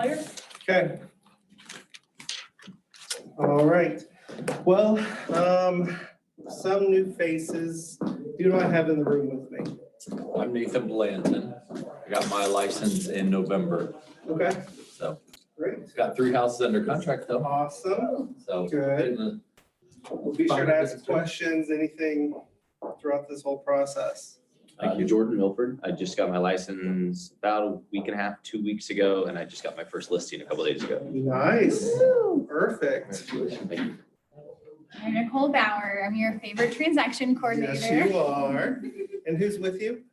Claire? Okay. All right. Well, some new faces. Who do I have in the room with me? I'm Nathan Blanton. I got my license in November, Okay, so great. got 3 houses under contract though. Awesome. So Good. We'll be sure to ask questions, anything throughout this whole process. Thank you, Jordan Milford. I just got my license about a week and a half, 2 weeks ago, and I just got my first listing a couple days ago. Nice. Perfect. Thank you. I'm Nicole Bauer. I'm your favorite transaction coordinator. Yes, you are. And who's with you?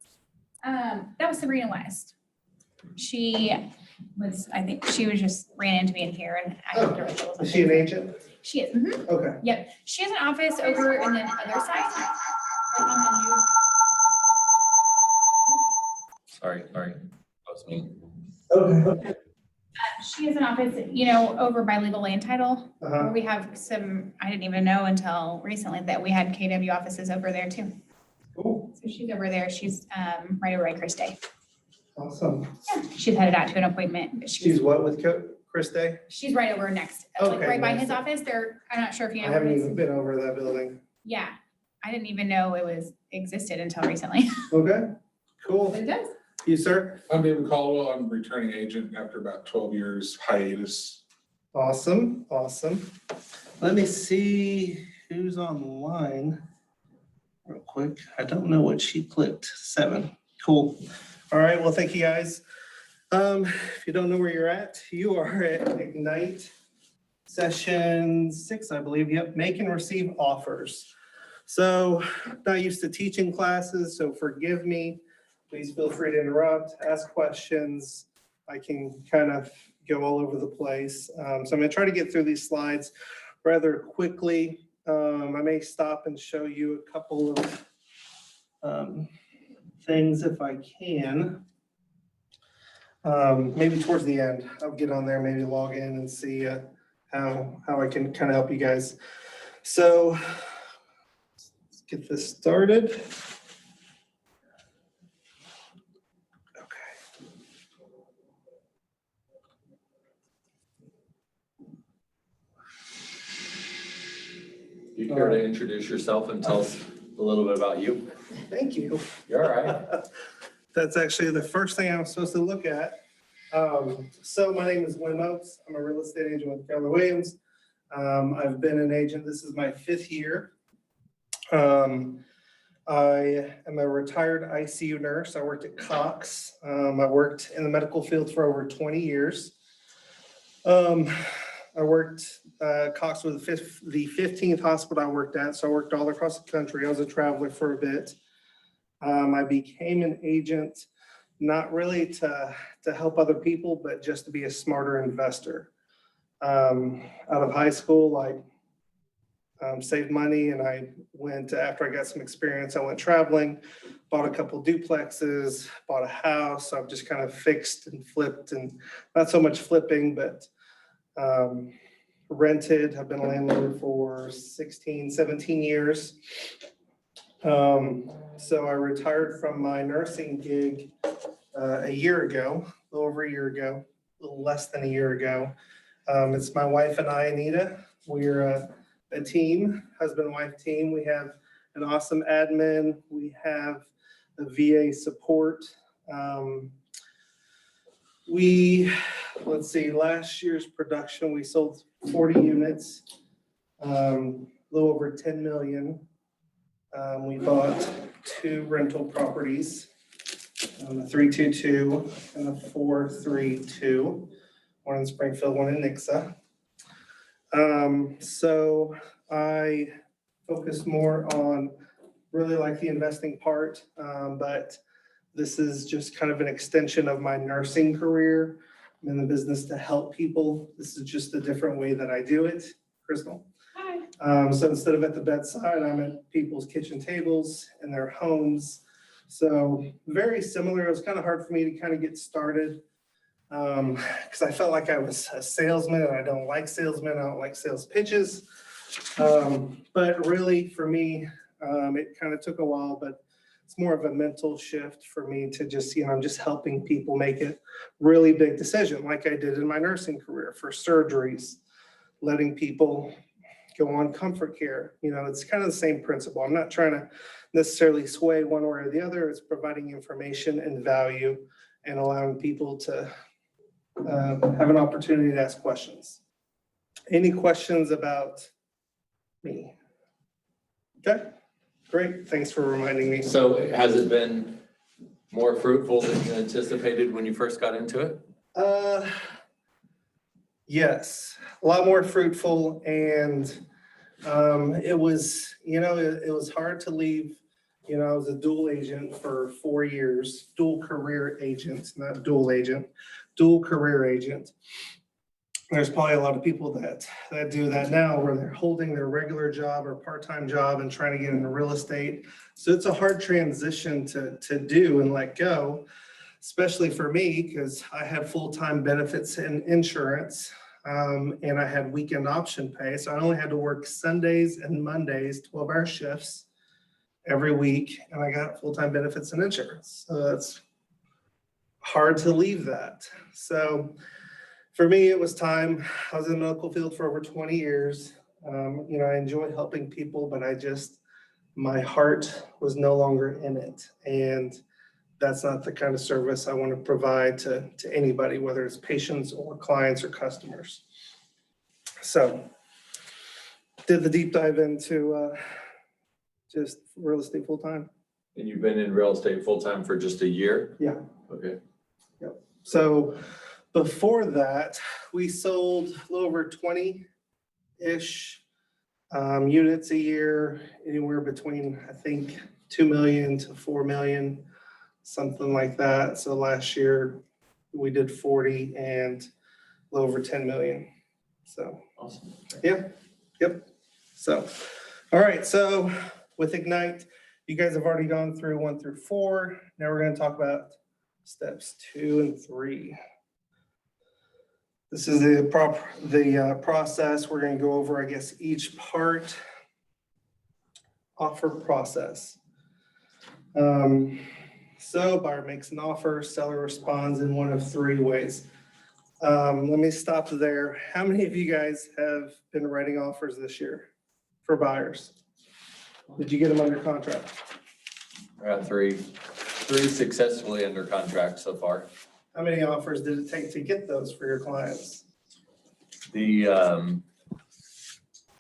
That was Sabrina West. She was, I think she was just ran into me in here and I helped her with it. Is she an agent? She is. Mhm. Okay. Yep. She has an office over in the other side. Like on the new. Sorry, that was me. Okay. She has an office, over by legal land title, where Uh-huh. we have some, I didn't even know until recently that we had KW offices over there too. Cool. So she's over there. She's right over by Chris Day. Awesome. Yeah. She's headed out to an appointment, but She's what with Chris Day? she's right over next, like Okay, right by nice. his office. I'm not sure if you I know. where haven't it is. even been over that building. Yeah, I didn't even know it existed until recently. Okay, cool. It does. You, sir? I'm David Caldwell. I'm a returning agent after about 12 years hiatus. Awesome, awesome. Let me see who's online real quick. I don't know what she clicked. 7. Cool. All right, well, thank you guys. If you don't know where you're at, you are at Ignite session 6, I believe. Yep, make and receive offers. So not used to teaching classes, so forgive me. Please feel free to interrupt, ask questions. I can kind of go all over the place. So I'm going to try to get through these slides rather quickly. I may stop and show you a couple of things if I can. Maybe towards the end, I'll get on there, maybe log in and see how I can kind of help you guys. So let's get this started. You care to introduce yourself and tell us a little bit about you? Thank you. You're all right. That's actually the first thing I'm supposed to look at. So my name is Wim Oates. I'm a real estate agent with Keller Williams. I've been an agent. This is my 5th year. I am a retired ICU nurse. I worked at Cox. I worked in the medical field for over 20 years. I worked, Cox was the 15th hospital I worked at, so I worked all across the country. I was a traveler for a bit. I became an agent, not really to help other people, but just to be a smarter investor. Out of high school, I saved money and I went, after I got some experience, I went traveling, bought a couple duplexes, bought a house. I've just kind of fixed and flipped, and not so much flipping, but rented. I've been a landlord for 16, 17 years. So I retired from my nursing gig a year ago, a little over a year ago, a little less than a year ago. It's my wife and I, Anita. We're a team, husband-wife team. We have an awesome admin. We have a VA support. Let's see, last year's production, we sold 40 units, a little over 10 million. We bought 2 rental properties, a 322 and a 432, one in Springfield, one in Nixa. So I focus more on really like the investing part, but this is just kind of an extension of my nursing career. I'm in the business to help people. This is just a different way that I do it. Crystal. Hi. So instead of at the bedside, I'm at people's kitchen tables in their homes. So very similar. It was kind of hard for me to kind of get started because I felt like I was a salesman and I don't like salesmen. I don't like sales pitches. But really for me, it kind of took a while, but it's more of a mental shift for me to just, I'm just helping people make a really big decision, like I did in my nursing career for surgeries, letting people go on comfort care. It's kind of the same principle. I'm not trying to necessarily sway one way or the other. It's providing information and value and allowing people to have an opportunity to ask questions. Any questions about me? Okay, great. Thanks for reminding me. So has it been more fruitful than you anticipated when you first got into it? Yes, a lot more fruitful, and it was, it was hard to leave. I was a dual agent for 4 years, dual career agent, not dual agent, dual career agent. There's probably a lot of people that do that now, where they're holding their regular job or part-time job and trying to get into real estate. So it's a hard transition to do and let go, especially for me, because I had full-time benefits and insurance, and I had weekend option pay. So I only had to work Sundays and Mondays, 12-hour shifts every week, and I got full-time benefits and insurance. So that's hard to leave that. So for me, it was time. I was in the medical field for over 20 years. I enjoy helping people, but my heart was no longer in it. And that's not the kind of service I want to provide to anybody, whether it's patients or clients or customers. So did the deep dive into just real estate full-time. And you've been in real estate full-time for just a year? Yeah. Okay. Yep. So before that, we sold a little over 20-ish units a year, anywhere between, I think, 2 million to 4 million, something like that. So last year we did 40 and a little over 10 million. So Awesome. Yep. So, all right. So with Ignite, you guys have already gone through 1 through 4. Now we're going to talk about steps 2 and 3. This is the process. We're going to go over, I guess, each part. Offer process. So buyer makes an offer, seller responds in one of 3 ways. Let me stop there. How many of you guys have been writing offers this year for buyers? Did you get them under contract? I got three successfully under contract so far. How many offers did it take to get those for your clients? The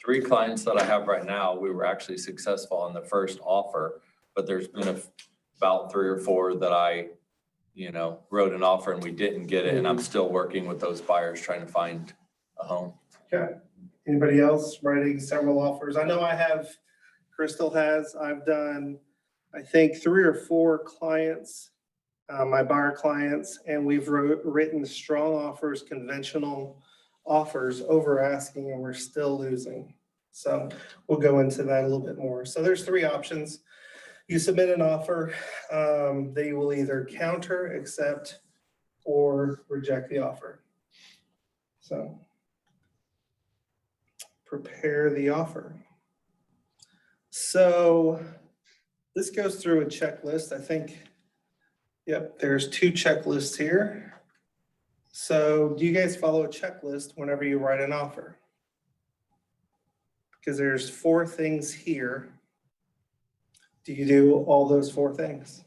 3 clients that I have right now, we were actually successful on the first offer, but there's been about 3 or 4 that I, wrote an offer and we didn't get it. And I'm still working with those buyers trying to find a home. Okay. Anybody else writing several offers? I know I have, Crystal has, I've done, I think 3 or 4 clients, my buyer clients, and we've written strong offers, conventional offers over asking, and we're still losing. So we'll go into that a little bit more. So there's 3 options. You submit an offer, they will either counter, accept, or reject the offer. So prepare the offer. So this goes through a checklist. I think, yep, there's 2 checklists here. So do you guys follow a checklist whenever you write an offer? Because there's 4 things here. Do you do all those 4 things?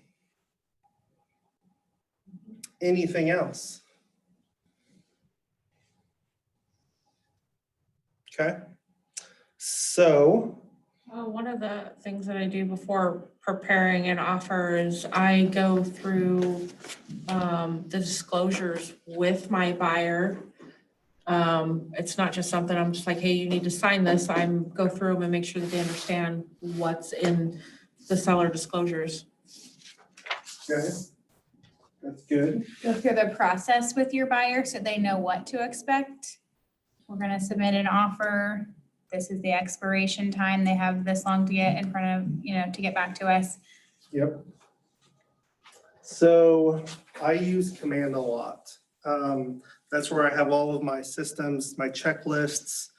Anything else? Okay. So One of the things that I do before preparing an offer is I go through the disclosures with my buyer. It's not just something I'm just like, hey, you need to sign this. I go through them and make sure that they understand what's in the seller disclosures. okay, that's good. Go through the process with your buyer so they know what to expect. We're gonna submit an offer. This is the expiration time. They have this long to get in front of, to get back to us. Yep. So I use Command a lot. That's where I have all of my systems, my checklists.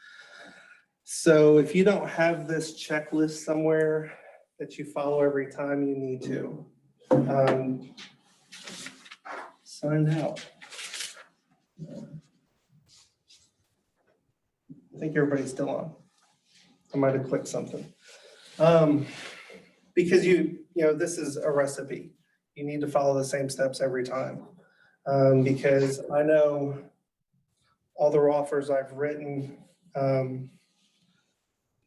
So if you don't have this checklist somewhere, that you follow every time you need to. Sign out. I think everybody's still on. I might have clicked something. Because this is a recipe. You need to follow the same steps every time. Because I know all the offers I've written,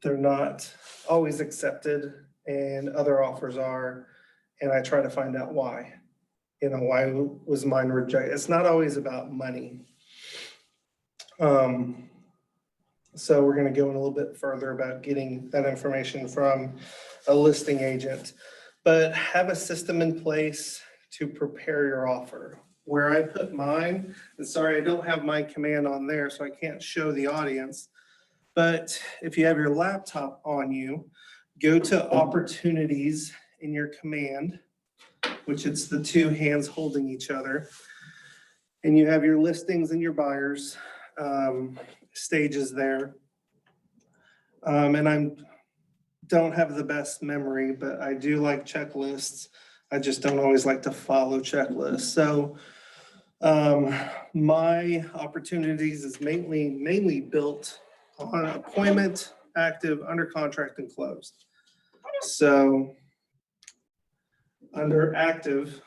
they're not always accepted and other offers are, and I try to find out why. Why was mine rejected? It's not always about money. So we're gonna go in a little bit further about getting that information from a listing agent. But have a system in place to prepare your offer. Where I put mine, and sorry, I don't have my command on there, so I can't show the audience. But if you have your laptop on you, go to opportunities in your command, which it's the two hands holding each other. And you have your listings and your buyers stages there. And I don't have the best memory, but I do like checklists. I just don't always like to follow checklists. So my opportunities is mainly built on appointment, active, under contract, and closed. So under active,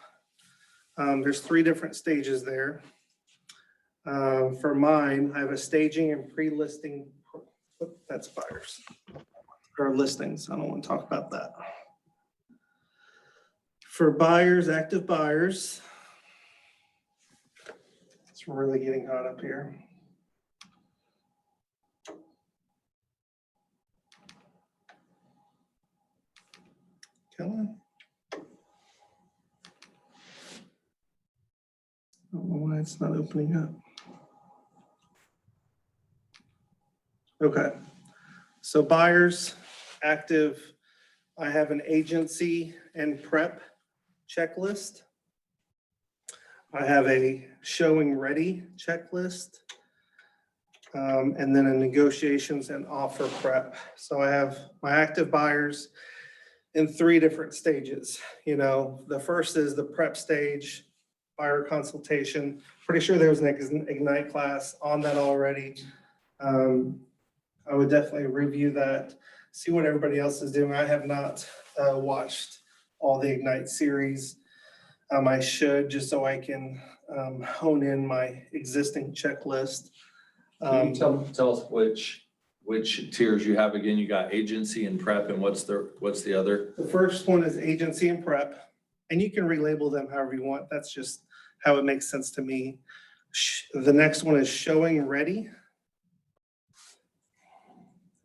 there's 3 different stages there. For mine, I have a staging and pre-listing. That's buyers or listings. I don't want to talk about that. For buyers, active buyers, it's really getting hot up here. Come on. I don't know why it's not opening up. Okay, so buyers, active, I have an agency and prep checklist. I have a showing ready checklist. And then a negotiations and offer prep. So I have my active buyers in 3 different stages. The first is the prep stage, buyer consultation. Pretty sure there was an Ignite class on that already. I would definitely review that, see what everybody else is doing. I have not watched all the Ignite series. I should, just so I can hone in my existing checklist. Can you tell us which tiers you have again? You got agency and prep, and what's the other? The first one is agency and prep, and you can relabel them however you want. That's just how it makes sense to me. The next one is showing ready.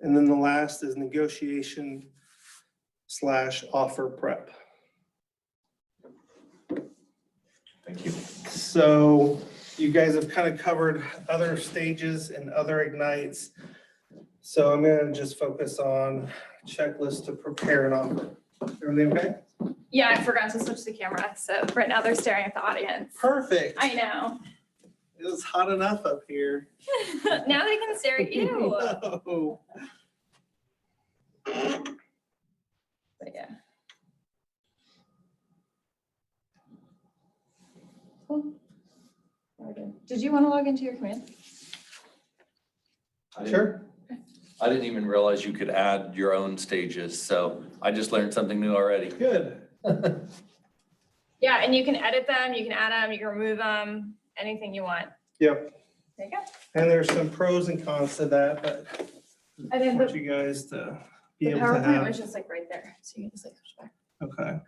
And then the last is negotiation / offer prep. Thank you. So you guys have kind of covered other stages and other Ignites. So I'm gonna just focus on checklist to prepare an offer. Everything okay? Yeah, I forgot to switch the camera, so right now they're staring at the audience. Perfect. I know. It was hot enough up here. Now they can stare at you. No. But yeah. Cool. Very good. Did you want to log into your command? Sure. I didn't even realize you could add your own stages, so I just learned something new already. Good. Yeah, and you can edit them, you can add them, you can remove them, anything you want. Yep. There you go. And there's some pros and cons to that, but And then I want the you guys to be able to PowerPoint was have. just like right there, so you can just like push back. Okay.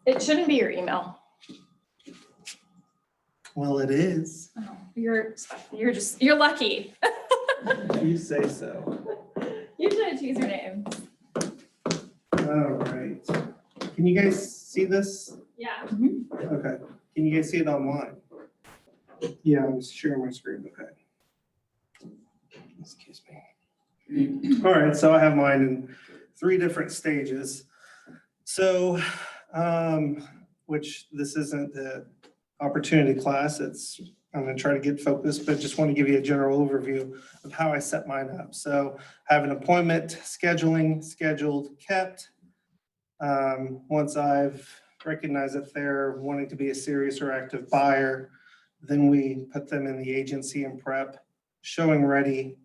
It shouldn't be your email. Well, it is. Oh, you're lucky. You say so. You should choose your name. All right. Can you guys see this? Yeah. Okay. Can you guys see it online? Yeah, I'm sharing my screen. Okay. Excuse me. All right, so I have mine in 3 different stages. So, which this isn't the opportunity class, it's I'm gonna try to get focused, but just want to give you a general overview of how I set mine up. So I have an appointment, scheduling, scheduled, kept. Once I've recognized that they're wanting to be a serious or active buyer, then we put them in the agency and prep, showing ready,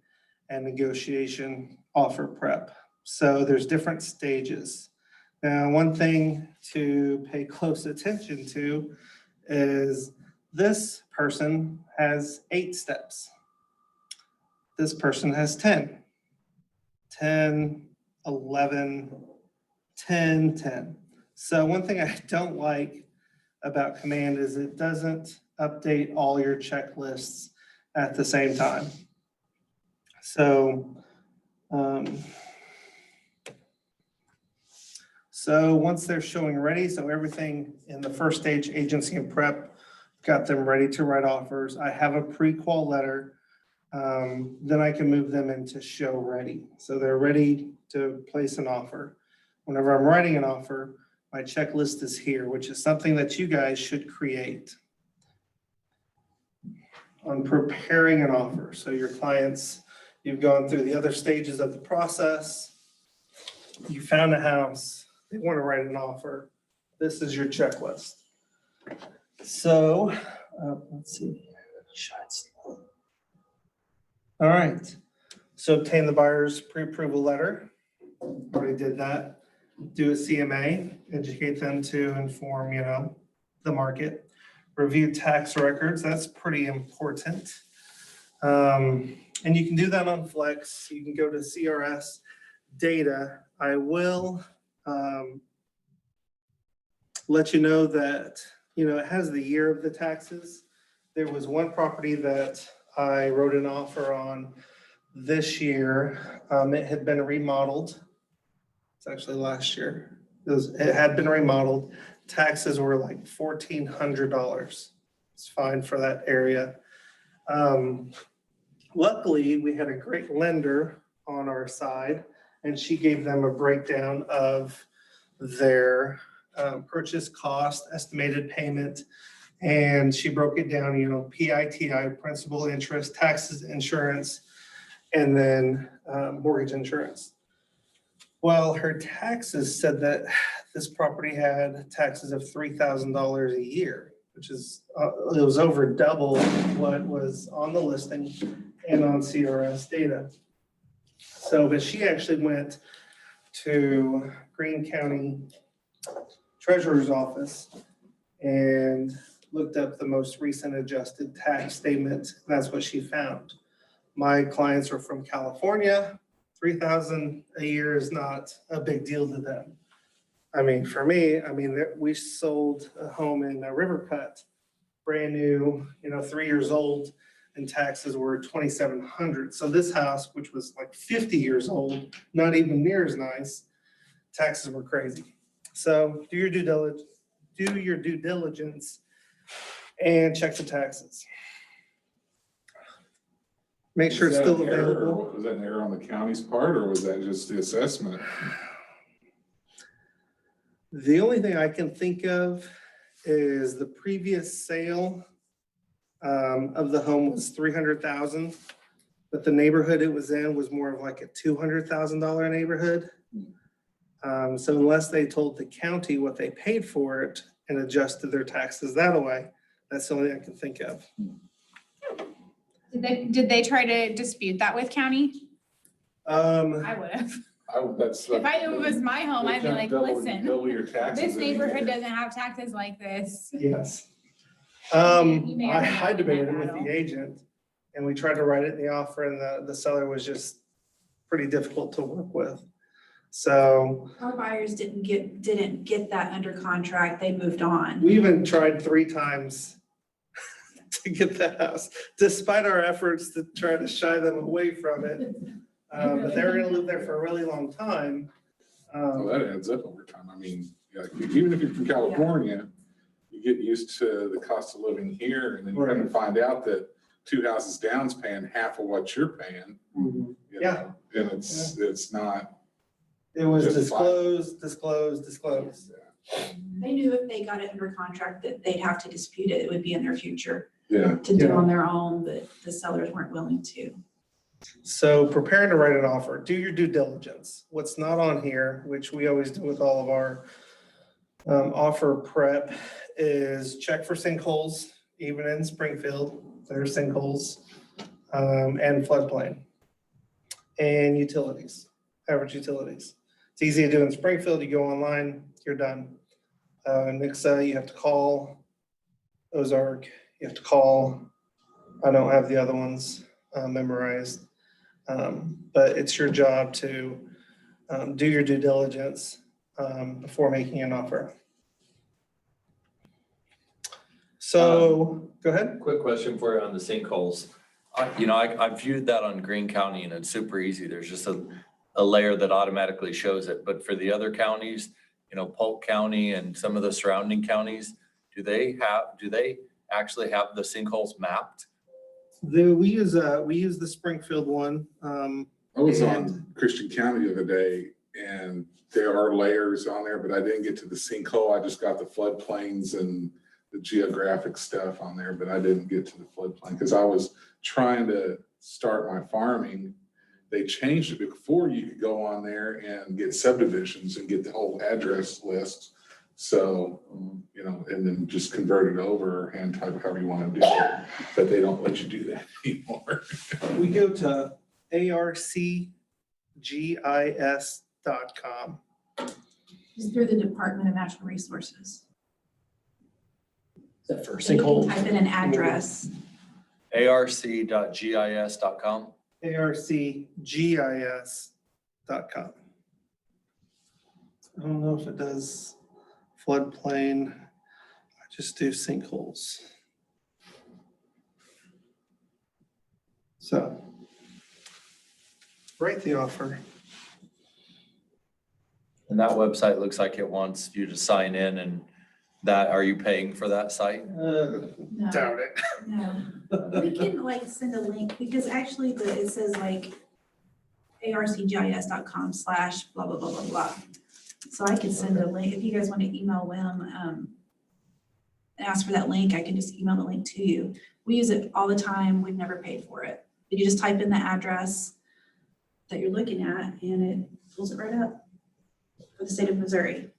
and negotiation offer prep. So there's different stages. Now, one thing to pay close attention to is this person has 8 steps. This person has 10, 11, 10. So one thing I don't like about Command is it doesn't update all your checklists at the same time. So, once they're showing ready, so everything in the first stage, agency and prep, got them ready to write offers. I have a pre-qual letter. Then I can move them into show ready. So they're ready to place an offer. Whenever I'm writing an offer, my checklist is here, which is something that you guys should create on preparing an offer. So your clients, you've gone through the other stages of the process. You found a house, they want to write an offer. This is your checklist. So, let's see. All right. So obtain the buyer's pre-approval letter. Already did that. Do a CMA, educate them to inform, the market. Review tax records, that's pretty important. And you can do that on Flex. You can go to CRS data. I will let you know that, it has the year of the taxes. There was one property that I wrote an offer on this year. It had been remodeled. It's actually last year. It had been remodeled. Taxes were like $1,400. It's fine for that area. Luckily, we had a great lender on our side, and she gave them a breakdown of their purchase cost, estimated payment, and she broke it down, PITI, principal, interest, taxes, insurance, and then mortgage insurance. Well, her taxes said that this property had taxes of $3,000 a year, which is, it was over double what was on the listing and on CRS data. So, but she actually went to Greene County Treasurer's Office and looked up the most recent adjusted tax statement. That's what she found. My clients are from California. $3,000 a year is not a big deal to them. I mean, for me, we sold a home in Rivercut, brand new, 3 years old, and taxes were $2,700. So this house, which was like 50 years old, not even near as nice, taxes were crazy. So do your due diligence and check the taxes. Make sure it's still available. Was that an error on the county's part, or was that just the assessment? The only thing I can think of is the previous sale of the home was $300,000, but the neighborhood it was in was more of like a $200,000 neighborhood. So unless they told the county what they paid for it and adjusted their taxes that way, that's the only thing I can think of. Did they try to dispute that with county? I would have. If it was my home, I'd be like, listen, this neighborhood doesn't have taxes like this. Yes. You may have I won debated that with battle. the agent, and we tried to write it in the offer, and the seller was just pretty difficult to work with. So Our buyers didn't get that under contract. They moved on. we even tried 3 times to get the house, despite our efforts to try to shy them away from it. But they were gonna live there for a really long time. Well, that adds up over time. Even if you're from California, you get used to the cost of living here, and then you kind of find out that 2 houses down's paying half of what you're paying. you Yeah. know, And it's not. It was Just disclosed. They knew if they got it under contract that they'd have to dispute it. It would be in their future. Yeah, to do Yeah. on their own, but the sellers weren't willing to. So preparing to write an offer, do your due diligence. What's not on here, which we always do with all of our offer prep, is check for sinkholes, even in Springfield, there are sinkholes, and floodplain. And utilities, average utilities. It's easy to do in Springfield, you go online, you're done. Nixa, you have to call. Ozark, you have to call. I don't have the other ones memorized. But it's your job to do your due diligence before making an offer. So, go ahead. Quick question for you on the sinkholes. I viewed that on Greene County and it's super easy. There's just a layer that automatically shows it. But for the other counties, Polk County and some of the surrounding counties, do they actually have the sinkholes mapped? We use the Springfield one. I was on Christian County the other day and there are layers on there, but I didn't get to the sinkhole. I just got the floodplains and the geographic stuff on there, but I didn't get to the floodplain because I was trying to start my farming. They changed it before. You could go on there and get subdivisions and get the whole address list. So, and then just convert it over and type however you want to do it, but they don't let you do that anymore. We go to arcgis.com. It's through the Department of Natural Resources. Is that for So you can sinkhole? type in an address. arc.gis.com. arcgis.com. I don't know if it does floodplain. I just do sinkholes. So, write the offer. And that website looks like it wants you to sign in and are you paying for that site? No, Doubt it. no. We can send a link because actually it says arcgis.com/ blah, blah, blah, blah, blah. So I can send a link. If you guys want to email them and ask for that link, I can just email the link to you. We use it all the time. We've never paid for it. But you just type in the address that you're looking at and it pulls it right up for the state of Missouri.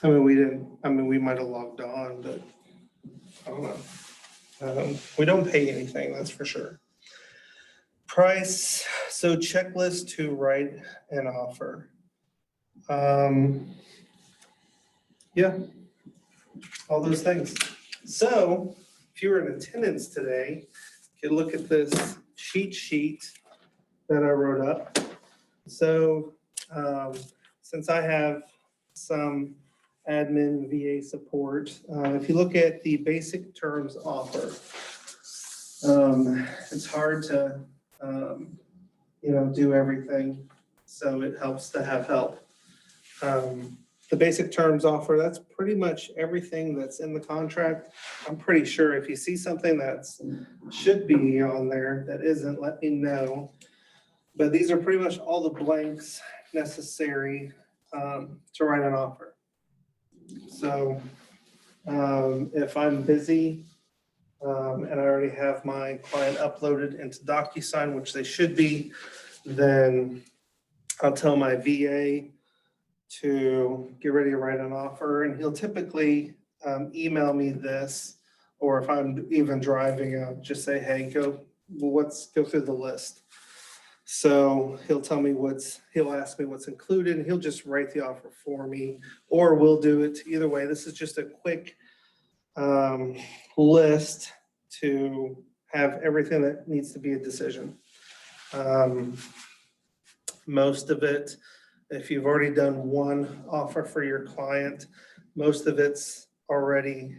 We might have logged on, but I don't know. We don't pay anything, that's for sure. Price, so checklist to write an offer. Yeah, all those things. So if you were in attendance today, you could look at this cheat sheet that I wrote up. So since I have some admin VA support, if you look at the basic terms offer, it's hard to do everything, so it helps to have help. The basic terms offer, that's pretty much everything that's in the contract. I'm pretty sure if you see something that's should be on there that isn't, let me know. But these are pretty much all the blanks necessary to write an offer. So if I'm busy and I already have my client uploaded into DocuSign, which they should be, then I'll tell my VA to get ready to write an offer, and he'll typically email me this, or if I'm even driving, I'll just say, hey, go through the list. So he'll tell me he'll ask me what's included, and he'll just write the offer for me, or we'll do it either way. This is just a quick list to have everything that needs to be a decision. Most of it, if you've already done one offer for your client, most of it's already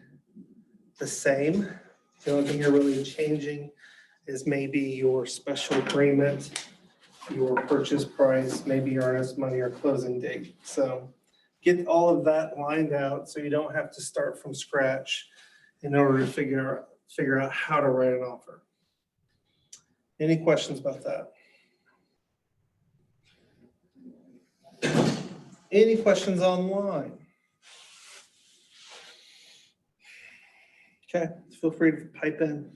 the same. The only thing you're really changing is maybe your special agreement, your purchase price, maybe your earnest money or closing date. So get all of that lined out so you don't have to start from scratch in order to figure out how to write an offer. Any questions about that? Any questions online? Okay, feel free to pipe in.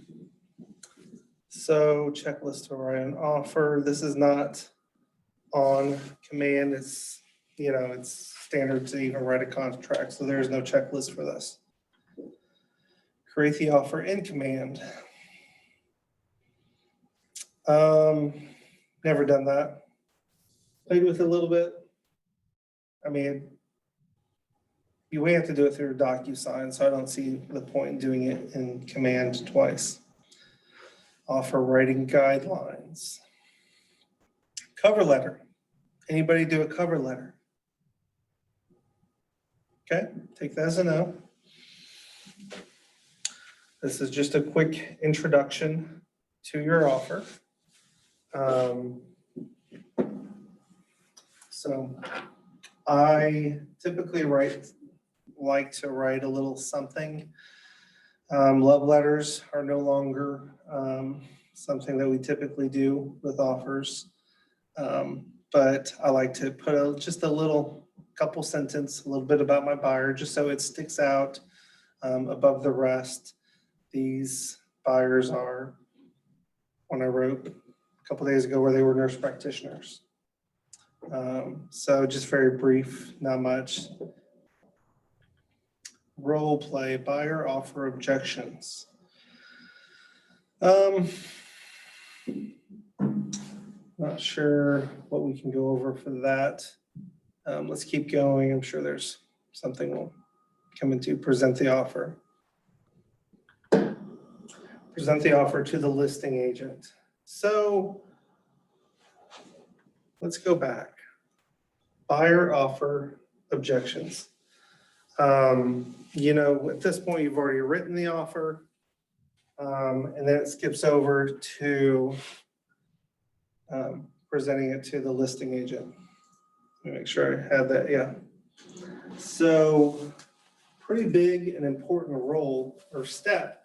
So checklist to write an offer. This is not on command. It's, it's standard to even write a contract. So there's no checklist for this. Create the offer in command. Never done that. Played with it a little bit. I mean, we have to do it through DocuSign, so I don't see the point in doing it in command twice. Offer writing guidelines. Cover letter. Anybody do a cover letter? Okay, take that as a no. This is just a quick introduction to your offer. So I typically like to write a little something. Love letters are no longer something that we typically do with offers. But I like to put just a little couple sentence, a little bit about my buyer, just so it sticks out above the rest. These buyers are, when I wrote a couple days ago, where they were nurse practitioners. So just very brief, not much. Role play, buyer offer objections. Not sure what we can go over for that. Let's keep going. I'm sure there's something we'll come into. Present the offer. Present the offer to the listing agent. So let's go back. Buyer offer objections. At this point, you've already written the offer, and then it skips over to presenting it to the listing agent. Let me make sure I had that, yeah. So pretty big and important role or step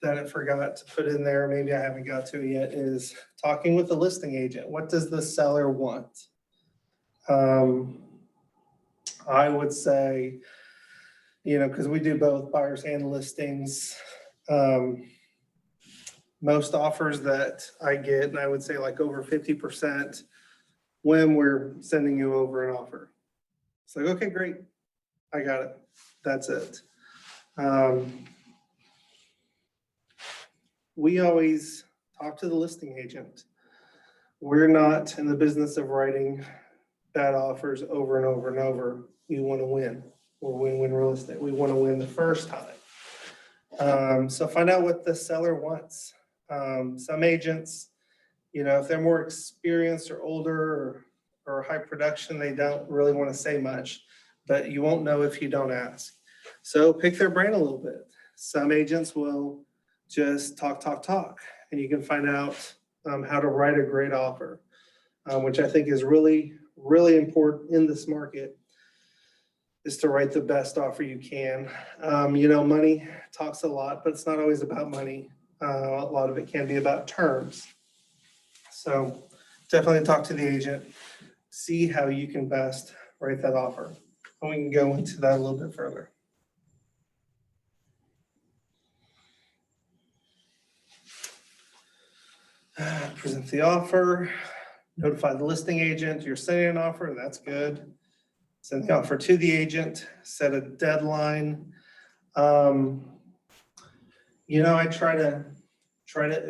that I forgot to put in there, maybe I haven't got to it yet, is talking with the listing agent. What does the seller want? I would say, because we do both buyers and listings, most offers that I get, and I would say like over 50%, when we're sending you over an offer. It's like, okay, great, I got it, that's it. We always talk to the listing agent. We're not in the business of writing bad offers over and over and over. We want to win. We're win-win real estate. We want to win the first time. So find out what the seller wants. Some agents, if they're more experienced or older or high production, they don't really want to say much, but you won't know if you don't ask. So pick their brain a little bit. Some agents will just talk, and you can find out how to write a great offer, which I think is really, really important in this market, is to write the best offer you can. Money talks a lot, but it's not always about money. A lot of it can be about terms. So definitely talk to the agent, see how you can best write that offer. And we can go into that a little bit further. Present the offer, notify the listing agent, you're sending an offer, that's good. Send the offer to the agent, set a deadline. I try to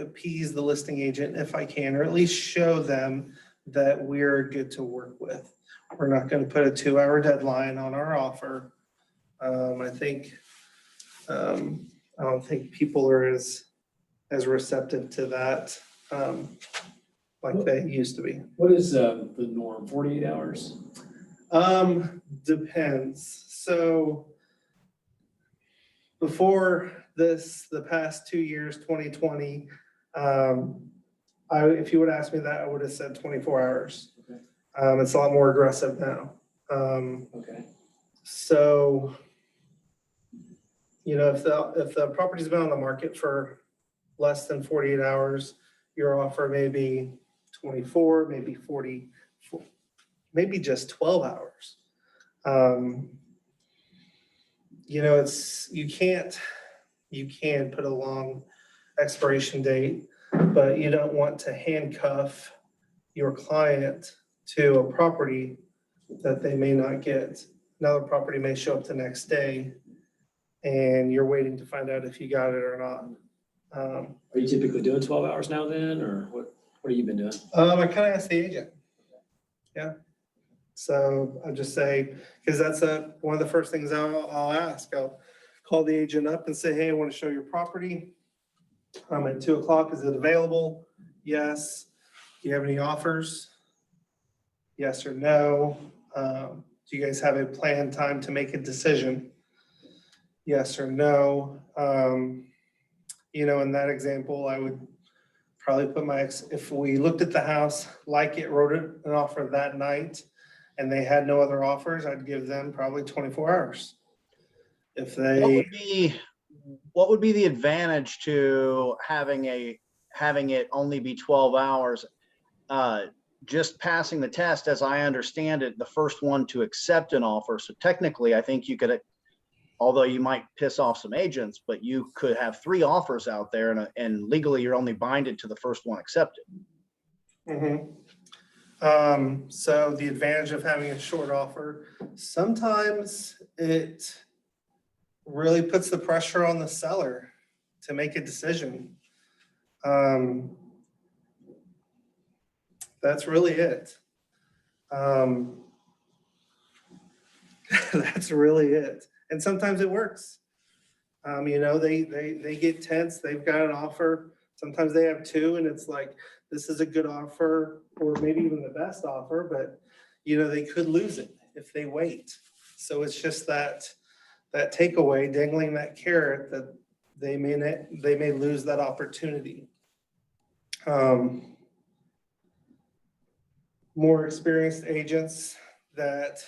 appease the listing agent if I can, or at least show them that we're good to work with. We're not going to put a 2-hour deadline on our offer. I don't think people are as receptive to that like they used to be. What is the norm, 48 hours? Depends. So before this, the past 2 years, 2020, if you would ask me that, I would have said 24 hours. Okay. It's a lot more aggressive now. Okay. So, if the property's been on the market for less than 48 hours, your offer may be 24, maybe 40, maybe just 12 hours. You can't you can put a long expiration date, but you don't want to handcuff your client to a property that they may not get. Another property may show up the next day and you're waiting to find out if you got it or not. Are you typically doing 12 hours now then, or what have you been doing? I kind of asked the agent. Yeah. So I'll just say, because that's one of the first things I'll ask. I'll call the agent up and say, hey, I want to show your property. I'm at 2 o'clock. Is it available? Yes. Do you have any offers? Yes or no? Do you guys have a planned time to make a decision? Yes or no? You know, in that example, I would probably put if we looked at the house, like it, wrote an offer that night, and they had no other offers, I'd give them probably 24 hours. If What would be the advantage to having it only be 12 hours? Just passing the test, as I understand it, the first one to accept an offer. So technically, I think you could, although you might piss off some agents, but you could have 3 offers out there, and legally you're only binded to the first one accepted. So the advantage of having a short offer, sometimes it really puts the pressure on the seller to make a decision. That's really it. That's really it. And sometimes it works. You know, they get tense, they've got an offer. Sometimes they have 2 and it's like, this is a good offer, or maybe even the best offer, but you know, they could lose it if they wait. So it's just that takeaway, dangling that carrot, that they may lose that opportunity. More experienced agents that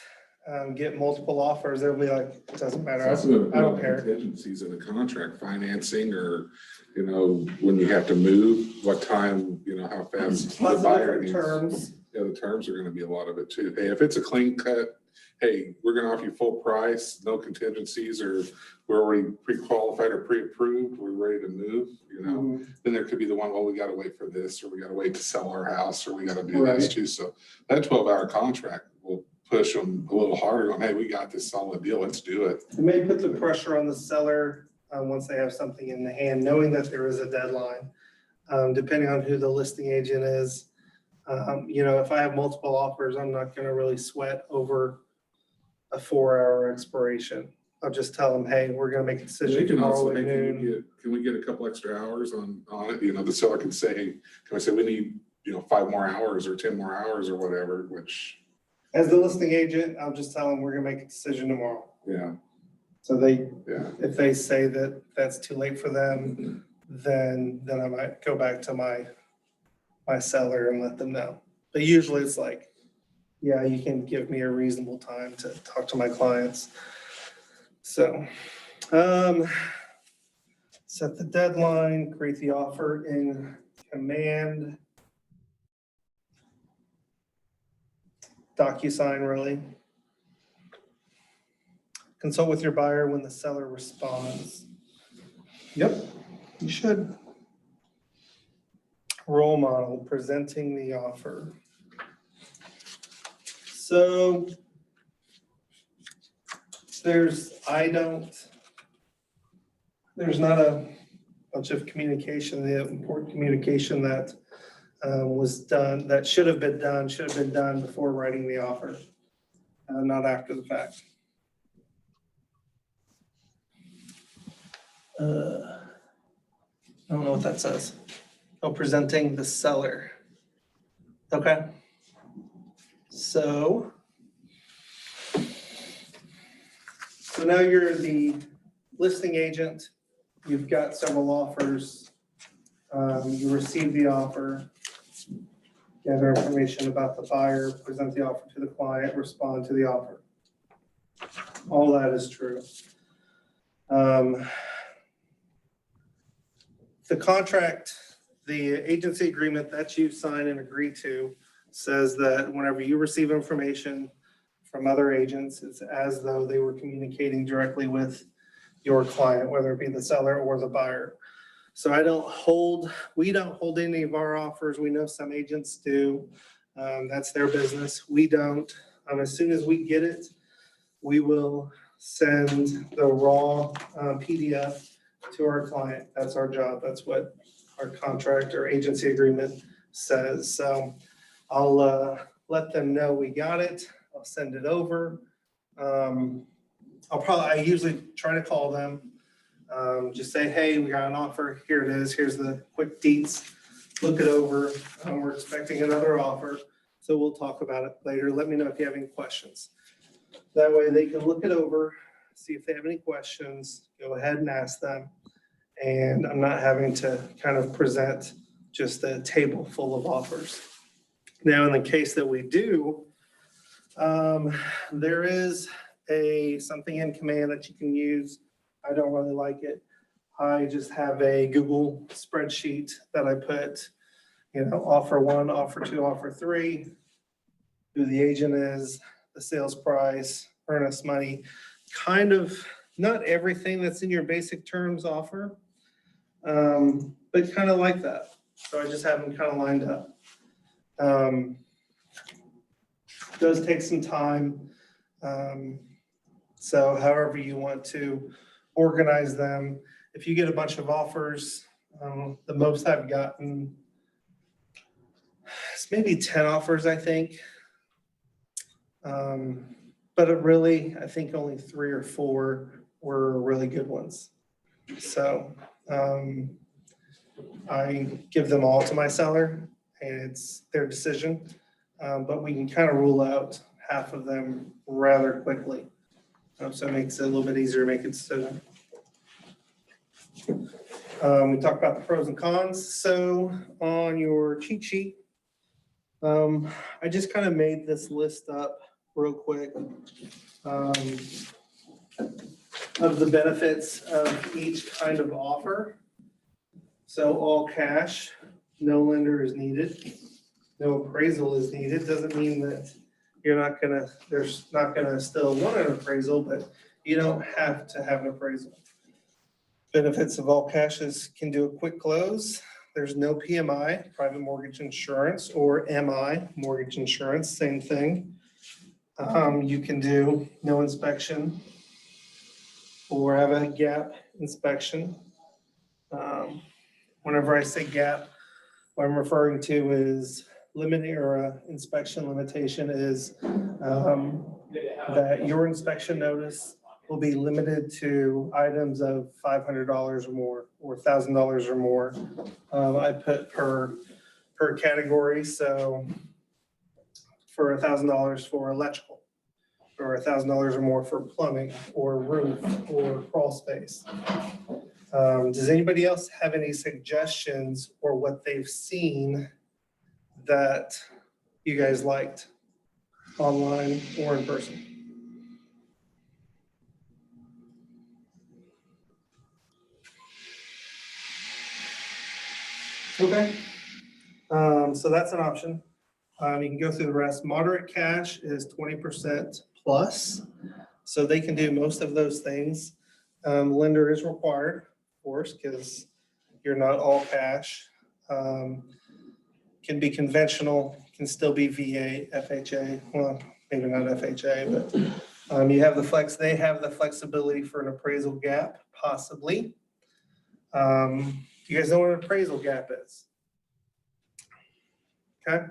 get multiple offers, they'll be like, it doesn't matter, I don't care. Contingencies in the contract, financing, or, you know, when you have to move, what time, you know, how fast. Lots of buyer different needs. terms. Yeah, the terms are gonna be a lot of it too. Hey, if it's a clean cut, hey, we're gonna offer you full price, no contingencies, or we're already pre-qualified or pre-approved, we're ready to move, you know? Then there could be the one, well, we gotta wait for this, or we gotta wait to sell our house, or we gotta do this too. So that 12-hour contract will push them a little harder on, hey, we got this solid deal, let's do it. It may put the pressure on the seller once they have something in the hand, knowing that there is a deadline, depending on who the listing agent is. You know, if I have multiple offers, I'm not gonna really sweat over a 4-hour expiration. I'll just tell them, hey, we're gonna make a decision They can tomorrow also, at hey, noon. can we get a couple extra hours on it? You know, the seller can say, hey, can I say we need, you know, 5 more hours or 10 more hours or whatever, which. As the listing agent, I'll just tell them we're gonna make a decision tomorrow. Yeah. So Yeah. if they say that that's too late for them, then I might go back to my seller and let them know. But usually it's like, yeah, you can give me a reasonable time to talk to my clients. So, set the deadline, create the offer in command. DocuSign, really. Consult with your buyer when the seller responds. Yep, you should. Role model, presenting the offer. So there's not a bunch of communication, the important communication that was done, that should have been done before writing the offer, not after the fact. I don't know what that says. Oh, presenting the seller. Okay. So now you're the listing agent. You've got several offers. You receive the offer, gather information about the buyer, present the offer to the client, respond to the offer. All that is true. The contract, the agency agreement that you sign and agree to says that whenever you receive information from other agents, it's as though they were communicating directly with your client, whether it be the seller or the buyer. So we don't hold any of our offers. We know some agents do. That's their business. We don't. As soon as we get it, we will send the raw PDF to our client. That's our job. That's what our contract or agency agreement says. So I'll let them know we got it. I'll send it over. I usually try to call them. Just say, hey, we got an offer. Here it is. Here's the quick deets. Look it over. We're expecting another offer. So we'll talk about it later. Let me know if you have any questions. That way they can look it over, see if they have any questions, go ahead and ask them. And I'm not having to kind of present just a table full of offers. Now, in the case that we do, there is something in command that you can use. I don't really like it. I just have a Google spreadsheet that I put, offer 1, offer 2, offer 3, who the agent is, the sales price, earnest money, kind of not everything that's in your basic terms offer, but kind of like that. So I just have them kind of lined up. Does take some time. So however you want to organize them. If you get a bunch of offers, the most I've gotten is maybe 10 offers, I think. But I think only 3 or 4 were really good ones. So I give them all to my seller and it's their decision. But we can kind of rule out half of them rather quickly. So it makes it a little bit easier to make a decision. We talked about the pros and cons. So on your cheat sheet, I just kind of made this list up real quick of the benefits of each kind of offer. So all cash, no lender is needed, no appraisal is needed. Doesn't mean that there's not gonna still want an appraisal, but you don't have to have an appraisal. Benefits of all cash is can do a quick close. There's no PMI, private mortgage insurance, or MI, mortgage insurance, same thing. You can do no inspection or have a gap inspection. Whenever I say gap, what I'm referring to is limiting or inspection limitation is that your inspection notice will be limited to items of $500 or more or $1,000 or more. I put per category. So for $1,000 for electrical, or $1,000 or more for plumbing or roof or crawl space. Does anybody else have any suggestions or what they've seen that you guys liked online or in person? Okay. So that's an option. You can go through the rest. Moderate cash is 20% plus. So they can do most of those things. Lender is required, of course, because you're not all cash. Can be conventional, can still be VA, FHA. Well, maybe not FHA, but you have the flex. They have the flexibility for an appraisal gap, possibly. You guys know what an appraisal gap is? Okay.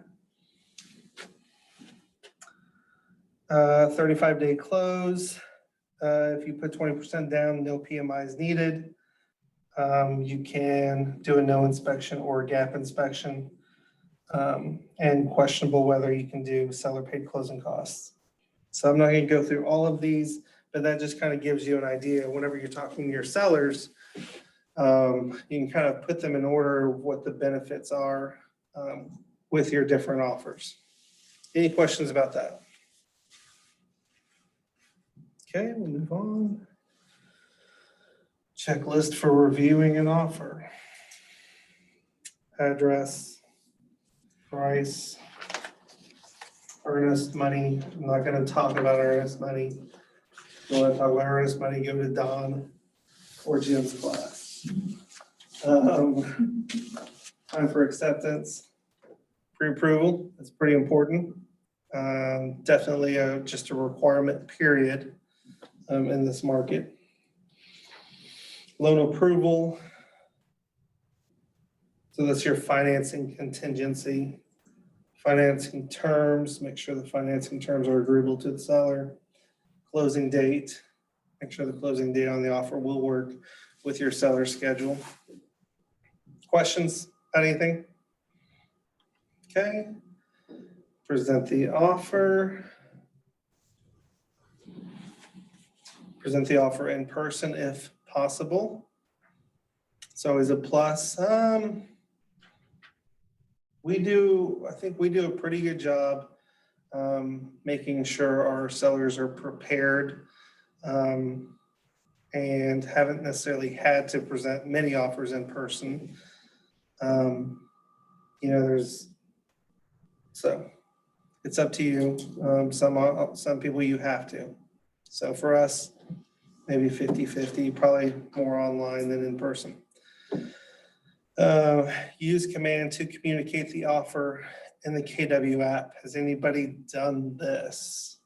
35-day close. If you put 20% down, no PMI is needed. You can do a no inspection or a gap inspection, and questionable whether you can do seller paid closing costs. So I'm not going to go through all of these, but that just kind of gives you an idea. Whenever you're talking to your sellers, you can kind of put them in order of what the benefits are with your different offers. Any questions about that? Okay, we'll move on. Checklist for reviewing an offer. Address, price, earnest money. I'm not going to talk about earnest money. If you want to talk about earnest money, go to Don. or Jim's class. Time for acceptance, pre-approval, that's pretty important. Definitely just a requirement, period, in this market. Loan approval. So that's your financing contingency. Financing terms, make sure the financing terms are agreeable to the seller. Closing date, make sure the closing date on the offer will work with your seller schedule. Questions, anything? Okay. Present the offer. Present the offer in person if possible. It's always a plus. I think we do a pretty good job making sure our sellers are prepared and haven't necessarily had to present many offers in person. So it's up to you. Some people you have to. So for us, maybe 50-50, probably more online than in person. Use command to communicate the offer in the KW app. Has anybody done this?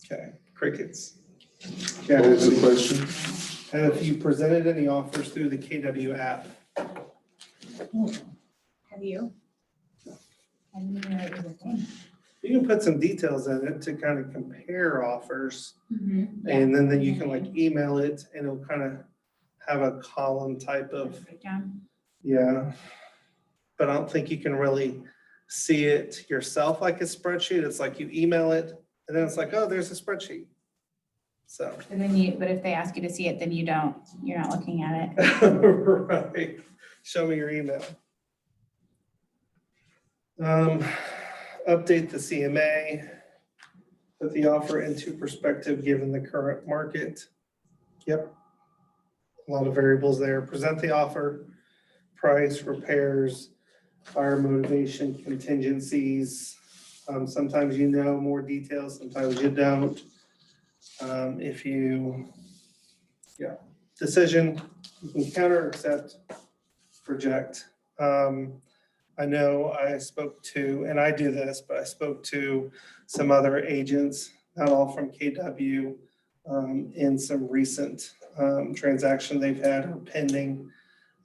Okay, crickets. Yeah, What was the question? have you presented any offers through the KW app? Have you? I didn't even know it was a thing. You can put some details in it to kind of compare offers, Yeah. and then you can like email it and it'll kind of have a column type of, Breakdown. yeah. But I don't think you can really see it yourself like a spreadsheet. It's like you email it and then it's like, oh, there's a spreadsheet. So. And then but if they ask you to see it, then you're not looking at it. Right. Show me your email. Update the CMA. Put the offer into perspective given the current market. Yep. A lot of variables there. Present the offer, price, repairs, buyer motivation, contingencies. Sometimes you know more details, sometimes you don't. Decision, you can counter, accept, reject. I know I spoke to, and I do this, but I spoke to some other agents, not all from KW, in some recent transaction they've had or pending.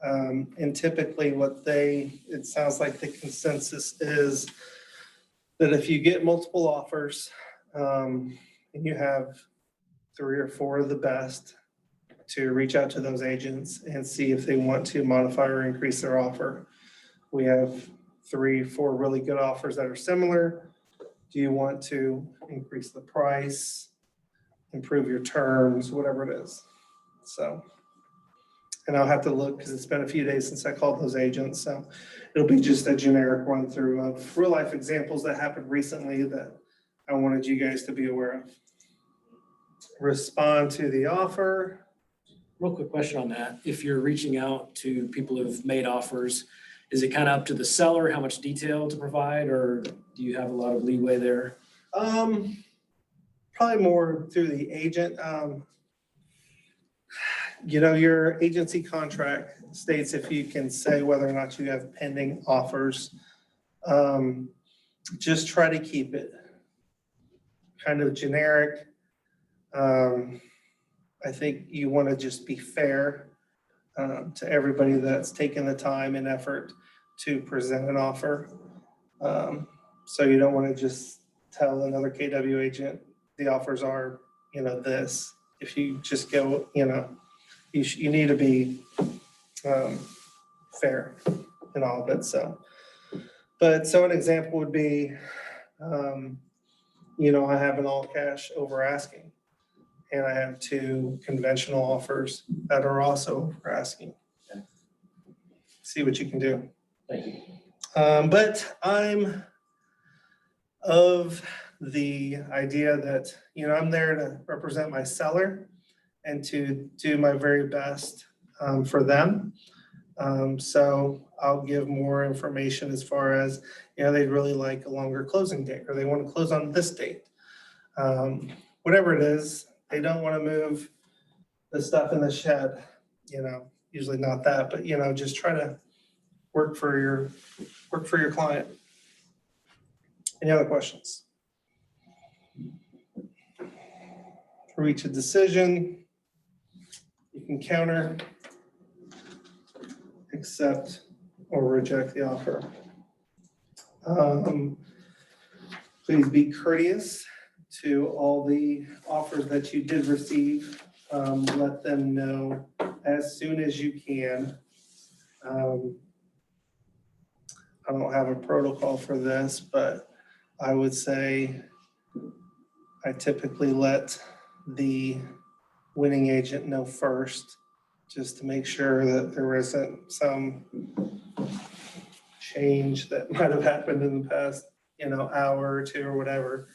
And typically it sounds like the consensus is that if you get multiple offers and you have 3 or 4 of the best, to reach out to those agents and see if they want to modify or increase their offer. We have 3, 4 really good offers that are similar. Do you want to increase the price, improve your terms, whatever it is? So, and I'll have to look because it's been a few days since I called those agents. So it'll be just a generic run through of real life examples that happened recently that I wanted you guys to be aware of. Respond to the offer. Real quick question on that. If you're reaching out to people who've made offers, is it kind of up to the seller how much detail to provide, or do you have a lot of leeway there? Probably more through the agent. Your agency contract states if you can say whether or not you have pending offers. Just try to keep it kind of generic. I think you want to just be fair to everybody that's taken the time and effort to present an offer. So you don't want to just tell another KW agent the offers are, this. If you just go, you need to be fair in all of it. So an example would be, I have an all cash over asking. And I have 2 conventional offers that are also over asking. Okay. See what you can do. Thank you. But I'm of the idea that, I'm there to represent my seller and to do my very best for them. So I'll give more information as far as, they'd really like a longer closing date or they want to close on this date. Whatever it is. They don't want to move the stuff in the shed, usually not that, but just try to work for your client. Any other questions? Reach a decision. You can counter, accept, or reject the offer. Please be courteous to all the offers that you did receive. Let them know as soon as you can. I don't have a protocol for this, but I would say I typically let the winning agent know first, just to make sure that there isn't some change that might have happened in the past, hour or two or whatever.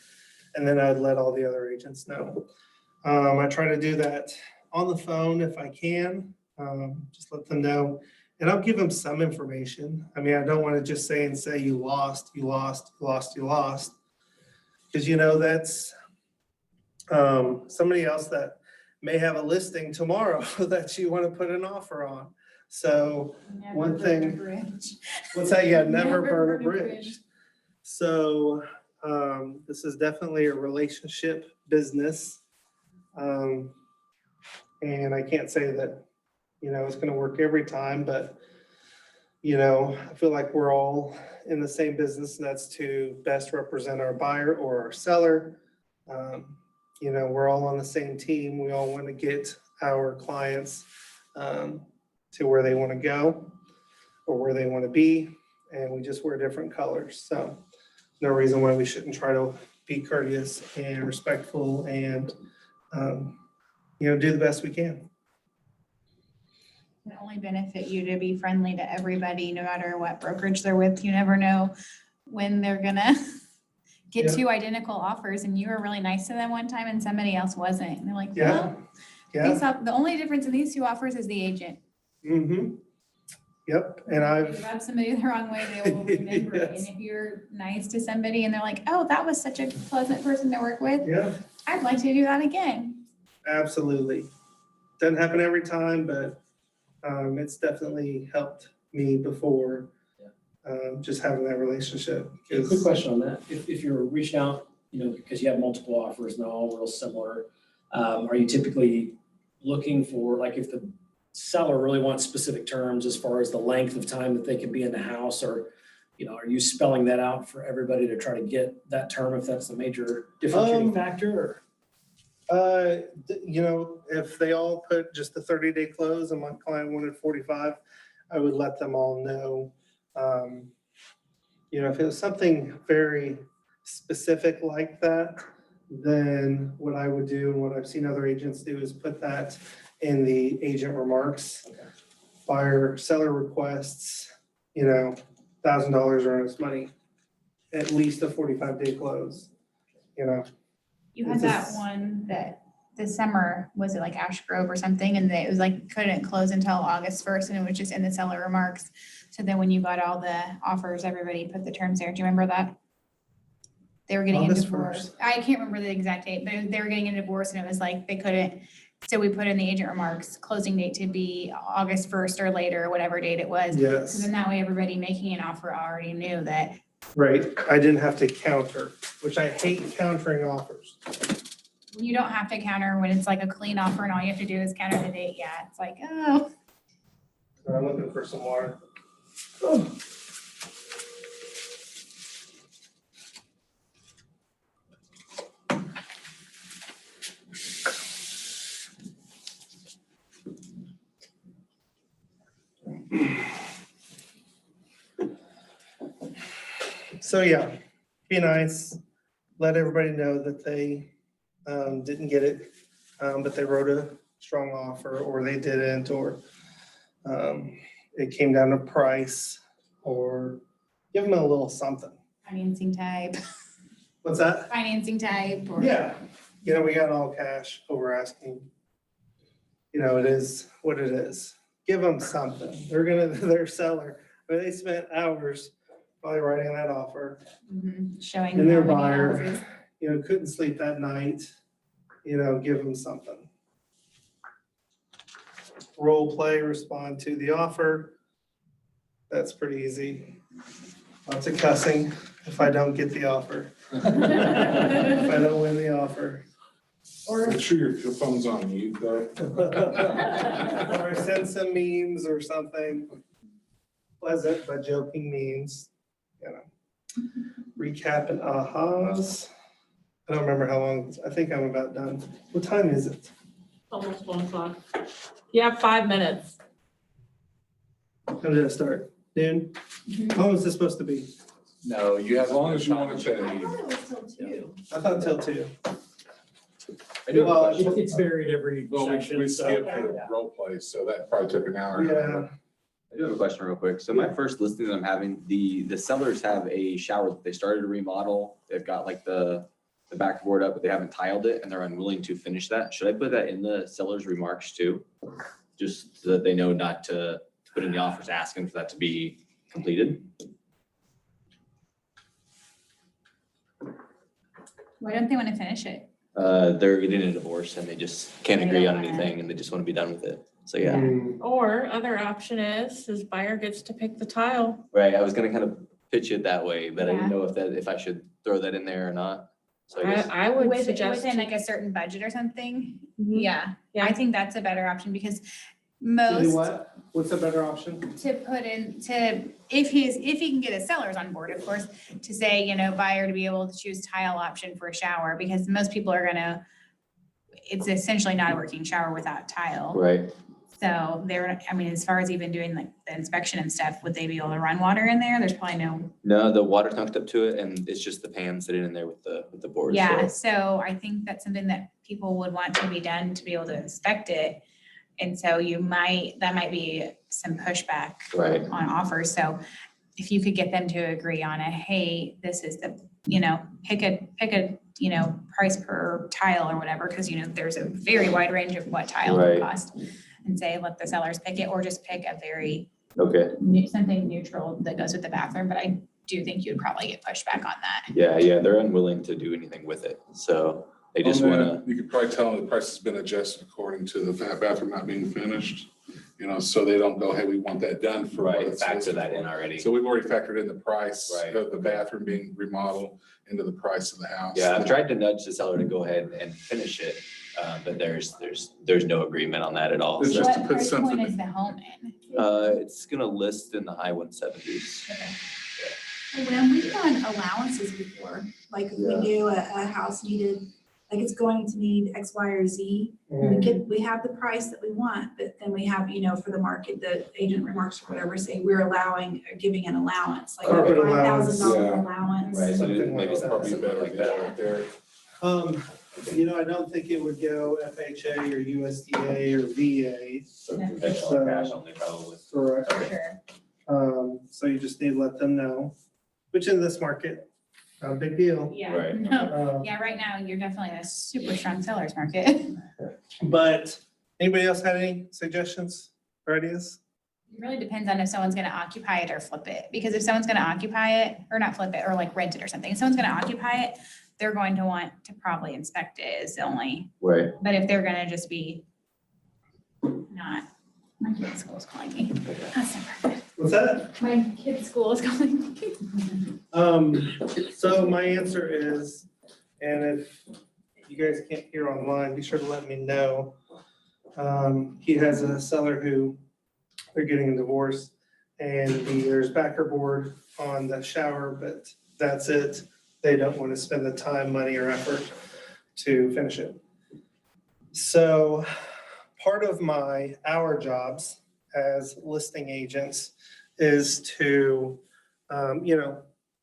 And then I'd let all the other agents know. I try to do that on the phone if I can, just let them know. And I'll give them some information. I mean, I don't want to just say you lost. Because, that's somebody else that may have a listing tomorrow that you want to put an offer on. So Never one burn a thing, bridge. what's that? Yeah, never Never burn a burn a bridge. bridge. So this is definitely a relationship business. And I can't say that, it's going to work every time, but, I feel like we're all in the same business, and that's to best represent our buyer or our seller. We're all on the same team. We all want to get our clients to where they want to go or where they want to be, and we just wear different colors. So no reason why we shouldn't try to be courteous and respectful and, do the best we can. It only benefit you to be friendly to everybody, no matter what brokerage they're with. You never know when they're gonna get Yeah. two identical offers, and you were really nice to them one time and somebody else wasn't. And they're like, Yeah. well, the only difference in these two offers is the agent. Mm-hmm. Yep. And If you rub somebody the wrong way, they will remember it. Yes. And if you're nice to somebody and they're like, oh, that was such a pleasant person to work with, Yeah, I'd like to do that again. absolutely. Doesn't happen every time, but it's definitely helped me before, just having that relationship. A quick question on that. If you're reaching out, because you have multiple offers and they're all real similar, are you typically looking for, like, if the seller really wants specific terms as far as the length of time that they can be in the house, or, are you spelling that out for everybody to try to get that term if that's the major differentiating factor? Or? If they all put just the 30-day close and my client wanted 45, I would let them all know. If it was something very specific like that, then what I would do and what I've seen other agents do is put that in the agent remarks. Buyer, seller requests, $1,000 earnest money, at least a 45-day close, You had that one that this summer, was it like Ash Grove or something? And it was like, couldn't close until August 1st, and it was just in the seller remarks. So then when you got all the offers, everybody put the terms there. Do you remember that? They were getting a August divorce. 1st. I can't remember the exact date, but they were getting a divorce and it was like, they couldn't. So we put in the agent remarks, closing date to be August 1st or later, whatever date it was. So Yes, then that way, everybody making an offer already knew that. right. I didn't have to counter, which I hate countering offers. You don't have to counter when it's like a clean offer and all you have to do is counter the date. Yeah, it's like, oh. So I'm looking for some water. So yeah, be nice. Let everybody know that they didn't get it, but they wrote a strong offer, or they didn't, or it came down to price, or give them a little something. Financing type, What's that? financing type, or. Yeah, we got all cash over asking. It is what it is. Give them something. Their seller, they spent hours probably writing that offer. Showing. And their how many buyer, houses. couldn't sleep that night, give them something. role play, respond to the offer. That's pretty easy. Lots of cussing if I don't get the offer, if I don't win the offer. Make sure your phone's on mute though. Or send some memes or something. Pleasant but joking memes, you know. Recap and ahas. I don't remember how long, I think I'm about done. What time is it? Almost 1 o'clock. You have 5 minutes. How did I start? Noon? How long is this supposed to be? No, you have. As long as you want to I say. thought it was till 2. I thought till 2. I do have a Well, question. It's varied every Well, we section, so. skipped the role play, so that probably took an hour. Yeah. I do have a question real quick. So my first listing that I'm having, the sellers have a shower that they started to remodel. They've got like the backboard up, but they haven't tiled it and they're unwilling to finish that. Should I put that in the seller's remarks too? Just so that they know not to put in the offers asking for that to be completed? Why don't they want to finish it? They're getting a divorce and they just can't They agree don't on wanna- anything and they just want to be done with it. So yeah, Or other option is buyer gets to pick the tile. right. I was gonna kind of pitch it that way, but I Yeah. didn't know if I should throw that in there or not. So I guess. I would With, suggest. within like a certain budget or something? Mhm. Yeah, Yeah. I think that's a better option because To do most what? What's a better option? to put in, if he can get his sellers on board, of course, to say, you know, buyer to be able to choose tile option for a shower, because most people are gonna, it's essentially not a working shower without tile. Right. So I mean, as far as even doing like the inspection and stuff, would they be able to run water in there? There's probably no. No, the water's hooked up to it and it's just the pan sitting in there with the board. Yeah, So so I think that's something that people would want to be done to be able to inspect it. And so that might be some pushback right. on offers. So if you could get them to agree on hey, this is the, you know, pick a, you know, price per tile or whatever, because, you know, there's a very wide range of what tile Right. will cost. And say, let the sellers pick it, or just pick a very, Okay. something neutral that goes with the bathroom. But I do think you'd probably get pushback on that. Yeah, they're unwilling to do anything with it. So they just On that, wanna, You could probably tell them the price has been adjusted according to the bathroom not being finished, you know, so they don't go, hey, we want that done for what right, it's factor listed that for. in already. So we've already factored in the price Right. of the bathroom being remodeled into the price of the house. Yeah, I've tried to nudge the seller to go ahead and finish it, but there's no agreement on that at all. It's So, just to What put price point something- is the home in? it's gonna list in the high 170s. When we've done allowances before, like if we knew a house needed, like it's going to need X, Y, or Z. We have the price that we want, but then we have, you know, for the market, the agent remarks or whatever, say we're giving an allowance, like a Corporate allowance, $5,000 yeah. allowance. Right, so Something maybe like that. Probably something better like to that. go right there. You know, I don't think it would go FHA or USDA or VA. So conventional cash only probably. Correct. Sure. So you just need to let them know, which in this market, not a big deal. Yeah. Right. No. Um, Yeah, right now, you're definitely in a super strong seller's market. But anybody else had any suggestions or ideas? It really depends on if someone's gonna occupy it or flip it, because if someone's gonna occupy it, or not flip it, or like rent it or something, if someone's gonna occupy it, they're going to want to probably inspect it is the only, Right. but if they're gonna just be not, my kid's school is calling me. That's never good. What's that? My kid's school is calling me. So my answer is, and if you guys can't hear online, be sure to let me know. He has a seller who they're getting a divorce and there's backer board on the shower, but that's it. They don't want to spend the time, money, or effort to finish it. So part of our jobs as listing agents is to,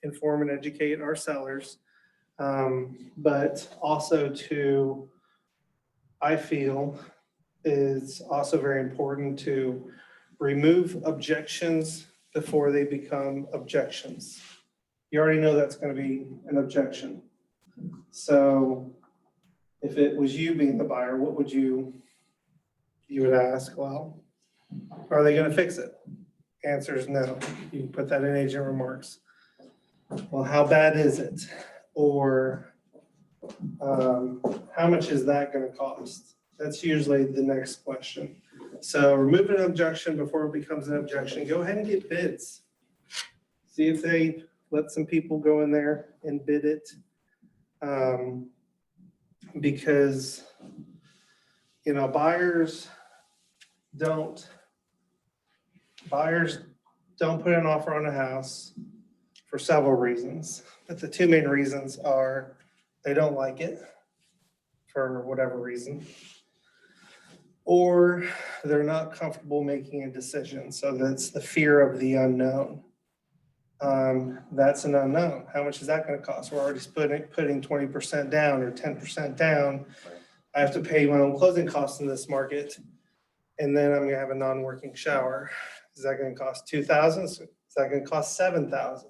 inform and educate our sellers, but also to, I feel, is also very important to remove objections before they become objections. You already know that's going to be an objection. So if it was you being the buyer, what would you would ask, well, are they going to fix it? Answer is no. You can put that in agent remarks. Well, how bad is it? Or how much is that going to cost? That's usually the next question. So remove an objection before it becomes an objection. Go ahead and get bids. See if they let some people go in there and bid it. Because, you know, buyers don't put an offer on a house for several reasons. But the two main reasons are they don't like it for whatever reason, or they're not comfortable making a decision. So that's the fear of the unknown. That's an unknown. How much is that going to cost? We're already putting 20% down or 10% down. I have to pay my own closing costs in this market. And then I'm going to have a non-working shower. Is that going to cost $2,000? Is that going to cost $7,000?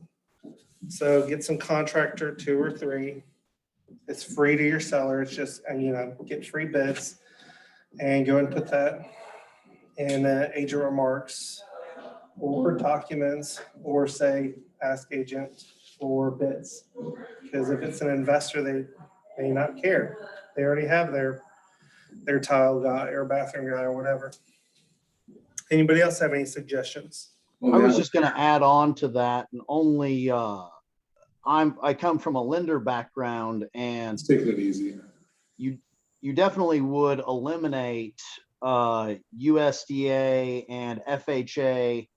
So get some contractor, 2 or 3. It's free to your seller. It's just, you know, get free bids and go and put that in agent remarks or documents, or say, ask agent for bids. Because if it's an investor, they may not care. They already have their tile guy or bathroom guy or whatever. Anybody else have any suggestions? I was just gonna add on to that, and only, I come from a lender background, and Let's take it easy. you definitely would eliminate USDA and FHA.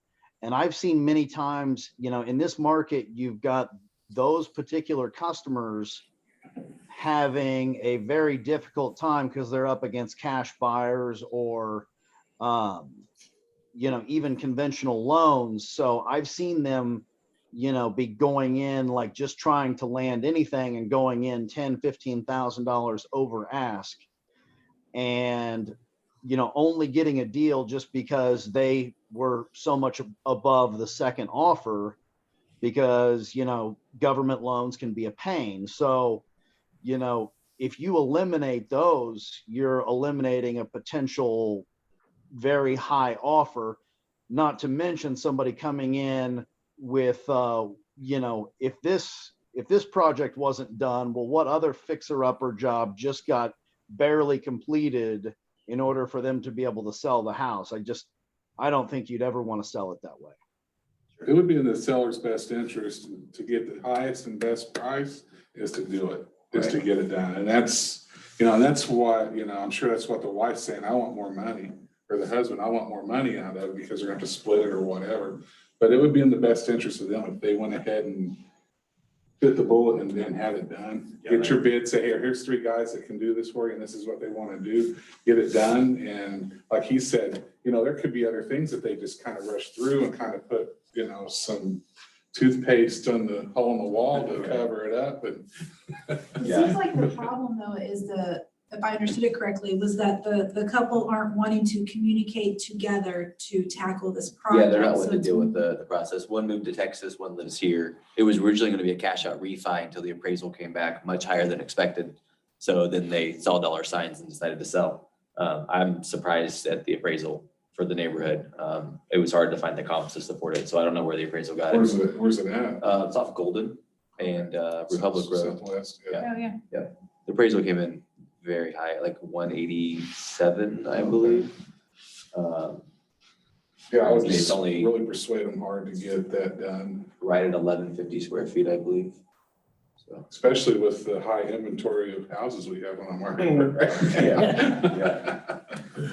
And I've seen many times, you know, in this market, you've got those particular customers having a very difficult time because they're up against cash buyers or, you know, even conventional loans. So I've seen them, you know, be going in like just trying to land anything and going in $10,000, $15,000 over ask, and, you know, only getting a deal just because they were so much above the second offer, because, you know, government loans can be a pain. So, you know, if you eliminate those, you're eliminating a potential very high offer, not to mention somebody coming in with, you know, if this project wasn't done, well, what other fixer-upper job just got barely completed in order for them to be able to sell the house? I don't think you'd ever want to sell it that way. It would be in the seller's best interest to get the highest and best price is to do it, is to get it done. And that's, you know, and that's why, you know, I'm sure that's what the wife's saying, I want more money, or the husband, I want more money out of it because they're going to have to split it or whatever. But it would be in the best interest of them if they went ahead and bit the bullet and then had it done. Get your bid, say, here, here's 3 guys that can do this for you, and this is what they want to do. Get it done. And like he said, you know, there could be other things that they just kind of rush through and kind of put, you know, some toothpaste on the hole in the wall to cover it up. And It seems like the problem though is if I understood it correctly, was that the couple aren't wanting to communicate together to tackle this project. Yeah, they're not So willing to it's- deal with the process. One moved to Texas, one lives here. It was originally gonna be a cash out refi until the appraisal came back much higher than expected. So then they saw dollar signs and decided to sell. I'm surprised at the appraisal for the neighborhood. It was hard to find the comps to support it, so I don't know where the appraisal got it. where's it at? It's off Golden and Republic Road. Southwest, Oh, yeah. The appraisal came in very high, like 187, I believe. Yeah, I would It's just only- really persuade them hard to get that done, Right at 1150 square feet, I believe. So, especially with the high inventory of houses we have on the market.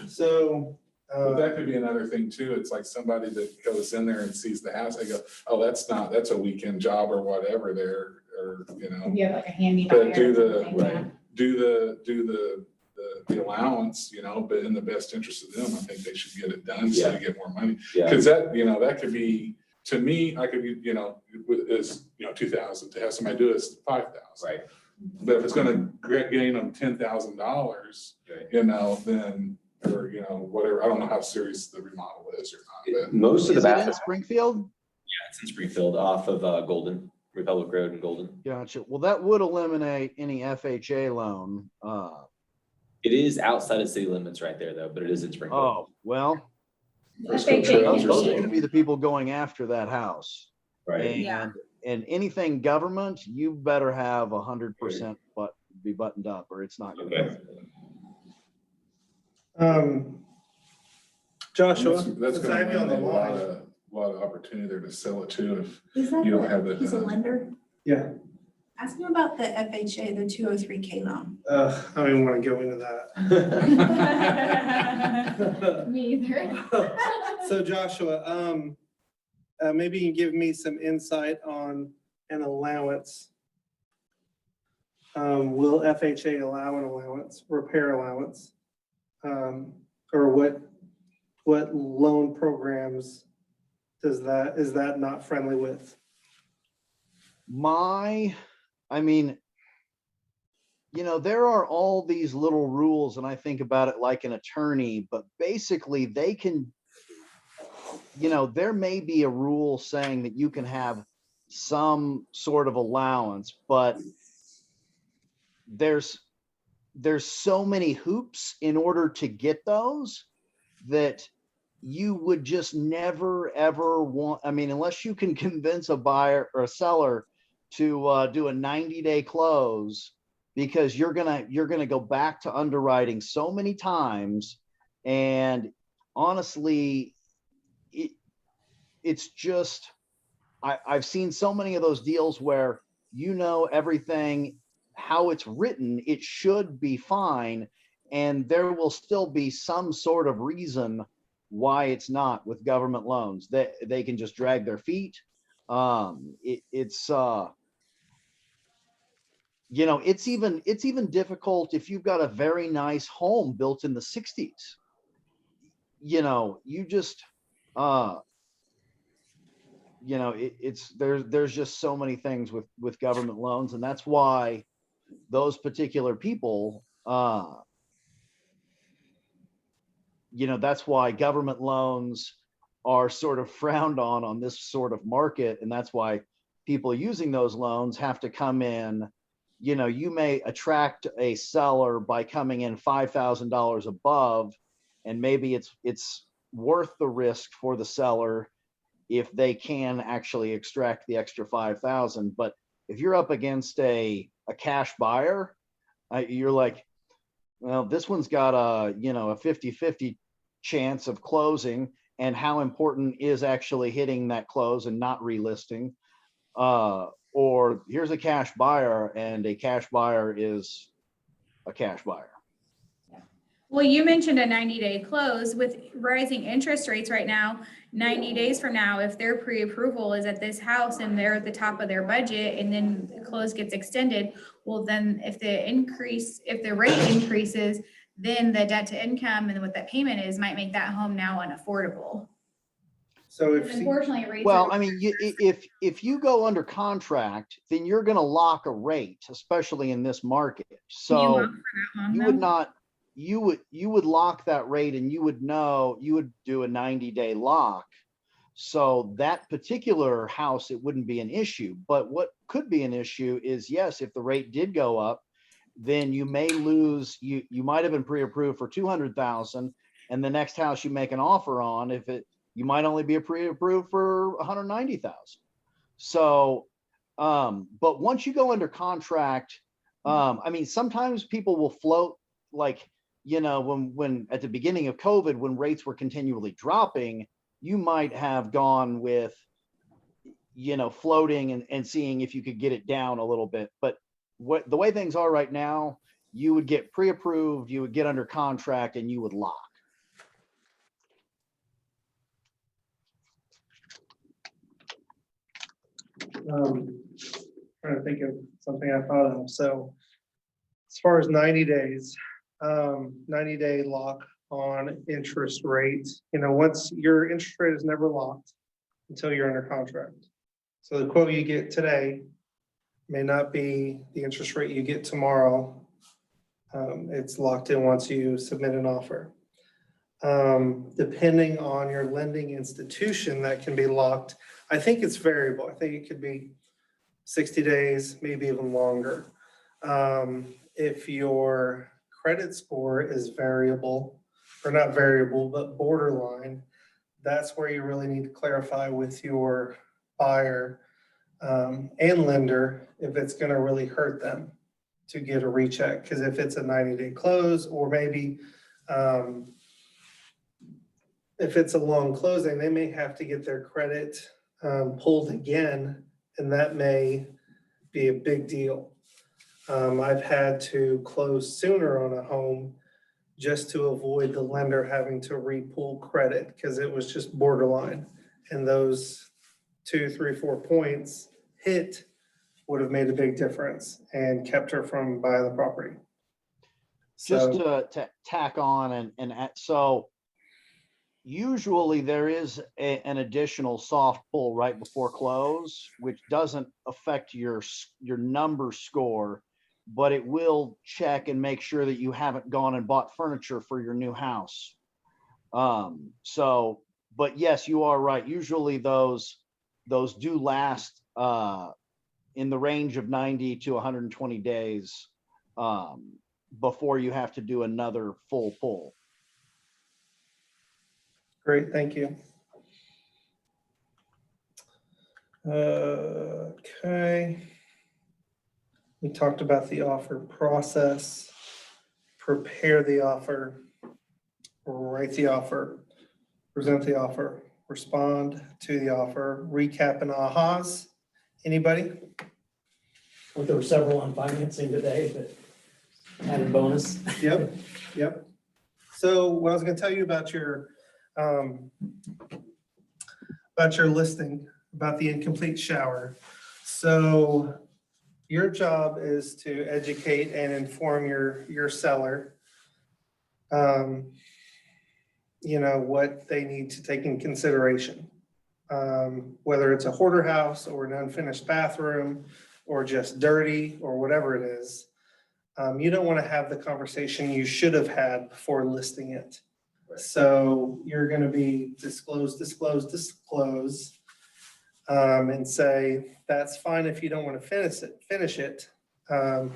So, But that could be another thing too. It's like somebody that goes in there and sees the house, they go, oh, that's a weekend job or whatever there, or, you know. If you have like a handy buyer. But do or the, something, yeah. do the allowance, you know, but in the best interest of them, I think they should get it done so they get more money. yeah, Cause that, you know, that could be, to me, I could be, you know, is, you know, 2,000, to have somebody do it is 5,000. right. But if it's gonna gain them $10,000, Right. you know, then, or, you know, whatever, I don't know how serious the remodel is or not, but. Most of the Is it in baths, Springfield? yeah, it's in Springfield off of Golden, Republic Road and Golden. Gotcha. Well, that would eliminate any FHA loan. It is outside of city limits right there though, but it is in Springfield. Oh, well, FHA those can are be- going to be the people going after that house. Right. Yeah. And anything government, you better have 100% be buttoned up, or it's not going to Okay. go. Joshua, That's since gonna I have you on the mean a line. lot of opportunity there to sell it too if Is that you don't have the. he's a lender? Yeah. Ask him about the FHA, the 203K loan. I don't even want to go into that. Me either. So Joshua, maybe you can give me some insight on an allowance. Will FHA allow an allowance, repair allowance? Or what loan programs is that not friendly with? I mean, there are all these little rules, and I think about it like an attorney, but basically they can, there may be a rule saying that you can have some sort of allowance, but there's so many hoops in order to get those that you would just never ever want. I mean, unless you can convince a buyer or a seller to do a 90-day close, because you're gonna go back to underwriting so many times, and honestly, it's just I've seen so many of those deals where everything, how it's written, it should be fine, and there will still be some sort of reason why it's not with government loans. They can just drag their feet. It's even difficult if you've got a very nice home built in the 60s. There's just so many things with government loans, and that's why those particular people, that's why government loans are sort of frowned on this sort of market, and that's why people using those loans have to come in. You may attract a seller by coming in $5,000 above, and maybe it's worth the risk for the seller if they can actually extract the extra 5,000. But if you're up against a cash buyer, you're like, well, this one's got a 50-50 chance of closing, and how important is actually hitting that close and not relisting? Or here's a cash buyer, and a cash buyer is a cash buyer. Well, you mentioned a 90-day close. With rising interest rates right now, 90 days from now, if their pre-approval is at this house and they're at the top of their budget, and then the close gets extended, well, then if the rate increases, then the debt to income and what that payment is might make that home now unaffordable. So Unfortunately, rates. Well, I mean, if you go under contract, then you're going to lock a rate, especially in this market. So you would lock that rate, and you would do a 90-day lock. So that particular house, it wouldn't be an issue. But what could be an issue is, yes, if the rate did go up, then you may lose. You might have been pre-approved for 200,000, and the next house you make an offer on, you might only be pre-approved for 190,000. So, but once you go under contract, I mean, sometimes people will float, like, when at the beginning of COVID, when rates were continually dropping, you might have gone with, floating and seeing if you could get it down a little bit. But the way things are right now, you would get pre-approved, you would get under contract, and you would lock. Trying to think of something I thought of. So as far as 90 days, 90-day lock on interest rates, once your interest rate is never locked until you're under contract. So the quote you get today may not be the interest rate you get tomorrow. It's locked in once you submit an offer. Depending on your lending institution, that can be locked. I think it's variable. I think it could be 60 days, maybe even longer. If your credit score is variable, or not variable, but borderline, that's where you really need to clarify with your buyer and lender if it's going to really hurt them to get a recheck. Because if it's a 90-day close, or maybe if it's a long closing, they may have to get their credit pulled again, and that may be a big deal. I've had to close sooner on a home just to avoid the lender having to re-pull credit because it was just borderline. And those 2, 3, 4 points hit would have made a big difference and kept her from buying the property. Just So, to tack on so usually there is an additional soft pull right before close, which doesn't affect your number score, but it will check and make sure that you haven't gone and bought furniture for your new house. But yes, you are right. Usually those do last in the range of 90 to 120 days before you have to do another full pull. great, thank you. Okay. We talked about the offer process, prepare the offer, write the offer, present the offer, respond to the offer, recap and ahas. Anybody? Well, there were several on financing today, but added bonus. Yep, yep. So what I was gonna tell you about your listing, about the incomplete shower. So your job is to educate and inform your seller, what they need to take in consideration. Whether it's a hoarder house or an unfinished bathroom or just dirty or whatever it is. You don't want to have the conversation you should have had before listing it. So you're going to be disclose, and say, that's fine if you don't want to finish it.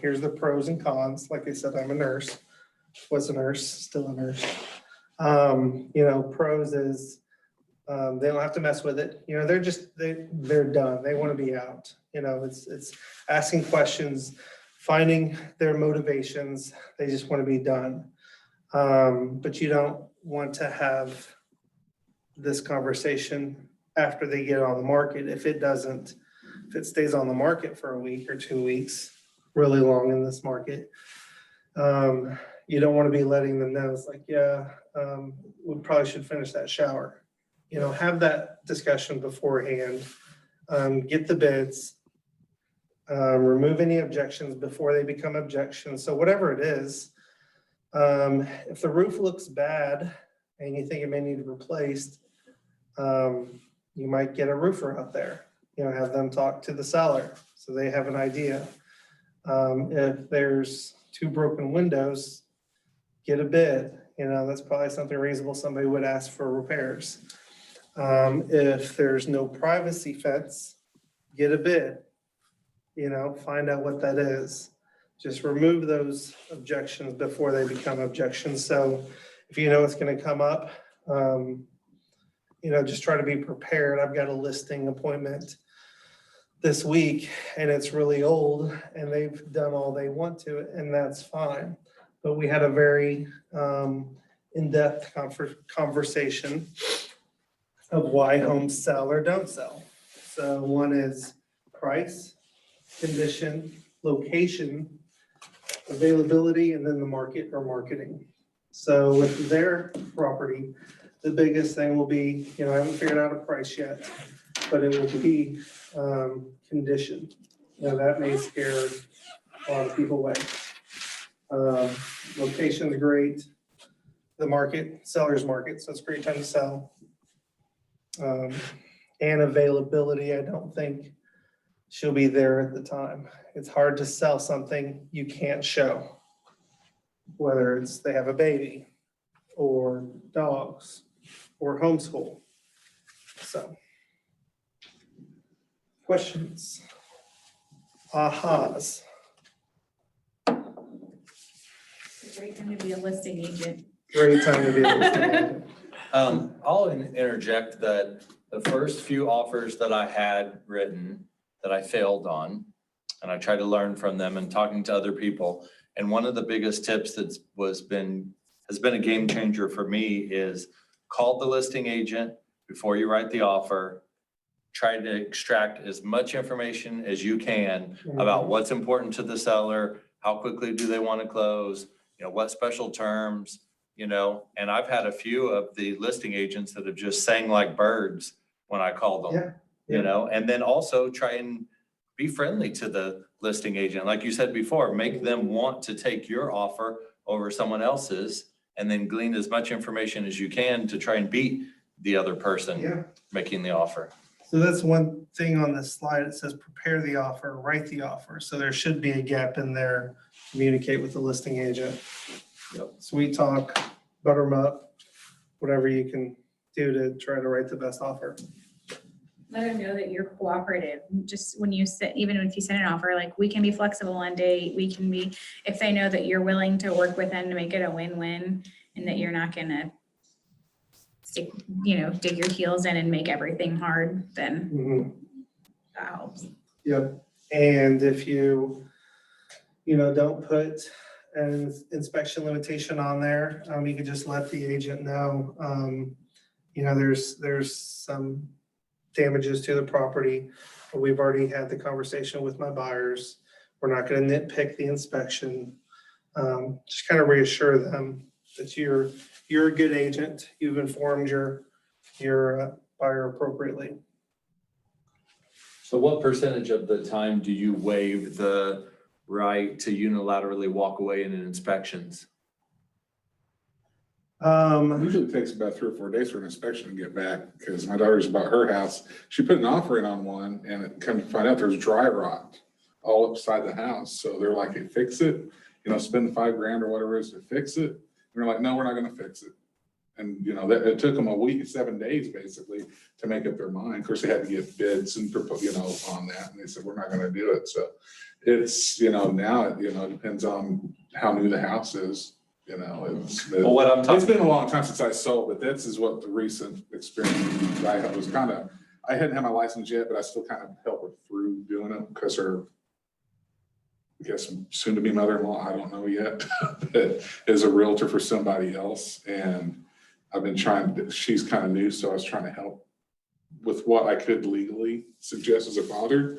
Here's the pros and cons. Like I said, I'm a nurse, was a nurse, still a nurse. Pros is they don't have to mess with it. They're done. They want to be out. It's asking questions, finding their motivations. They just want to be done. But you don't want to have this conversation after they get on the market. If it stays on the market for a week or 2 weeks, really long in this market, you don't want to be letting them know. It's like, we probably should finish that shower. Have that discussion beforehand, get the bids, remove any objections before they become objections. So whatever it is, if the roof looks bad and you think it may need replaced, you might get a roofer out there, have them talk to the seller so they have an idea. If there's 2 broken windows, get a bid. That's probably something reasonable somebody would ask for repairs. If there's no privacy fence, get a bid. Find out what that is. Just remove those objections before they become objections. So if you know it's going to come up, just try to be prepared. I've got a listing appointment this week and it's really old and they've done all they want to it, and that's fine. But we had a very in-depth conversation of why homes sell or don't sell. So one is price, condition, location, availability, and then the market or marketing. So with their property, the biggest thing will be, I haven't figured out a price yet, but it will be condition. That may scare a lot of people away. Location's great. The market, seller's market, so it's a great time to sell. And availability, I don't think she'll be there at the time. It's hard to sell something you can't show, whether it's they have a baby or dogs or homeschool. So, questions? Ahas. It's a great time to be a listing agent. Great time to be able to. I'll interject that the first few offers that I had written that I failed on, and I tried to learn from them and talking to other people. And one of the biggest tips has been a game changer for me is call the listing agent before you write the offer. Try to extract as much information as you can about what's important to the seller, how quickly do they want to close, what special terms, and I've had a few of the listing agents that have just sang like birds when I called them, and then also try and be friendly to the listing agent. Like you said before, make them want to take your offer over someone else's, and then glean as much information as you can to try and beat the other person making the offer. So that's one thing on this slide. It says prepare the offer, write the offer. So there should be a gap in there. Communicate with the listing agent. Sweet talk, butter 'em up, whatever you can do to try to write the best offer. Let them know that you're cooperative. Just when you sit, even if you send an offer, like we can be flexible on date, we can be, if they know that you're willing to work with them to make it a win-win and that you're not gonna stick, dig your heels in and make everything hard, then that helps. Yep. And if you don't put an inspection limitation on there, you could just let the agent know, there's some damages to the property. We've already had the conversation with my buyers. We're not going to nitpick the inspection. Just kind of reassure them that you're a good agent. You've informed your buyer appropriately. So what percentage of the time do you waive the right to unilaterally walk away in inspections? Usually it takes about 3 or 4 days for an inspection to get back, because my daughter's about her house. She put an offer in on one, and it come to find out there's dry rot all upside the house. So they're like, hey, fix it, spend $5,000 or whatever it is to fix it. And they're like, no, we're not gonna fix it. And, it took them a week, 7 days basically to make up their mind. Of course, they had to get bids and, on that. And they said, we're not gonna do it. So it's, now, it depends on how new the house is. It's been a long time since I sold, but this is what the recent experience I had was I hadn't had my license yet, but I still kind of helped her through doing it because her, I guess, soon to be mother-in-law, I don't know yet, is a realtor for somebody else. And I've been she's kind of new, so I was trying to help with what I could legally suggest as a father.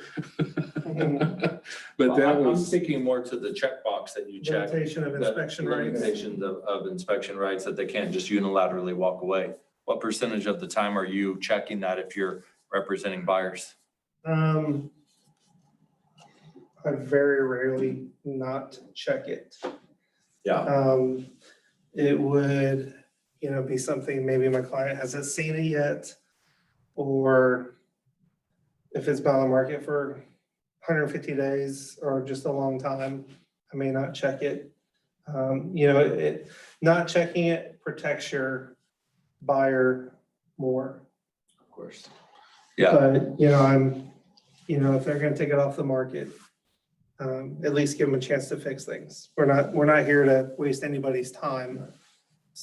But I'm thinking more to the checkbox that you check. Limitation of inspection rights. Limitations of inspection rights, that they can't just unilaterally walk away. What percentage of the time are you checking that if you're representing buyers? I very rarely not check it. Yeah. It would, be something maybe my client hasn't seen it yet, or if it's been on the market for 150 days or just a long time, I may not check it. Not checking it protects your buyer more. Of course. Yeah. But, if they're gonna take it off the market, at least give them a chance to fix things. We're not here to waste anybody's time.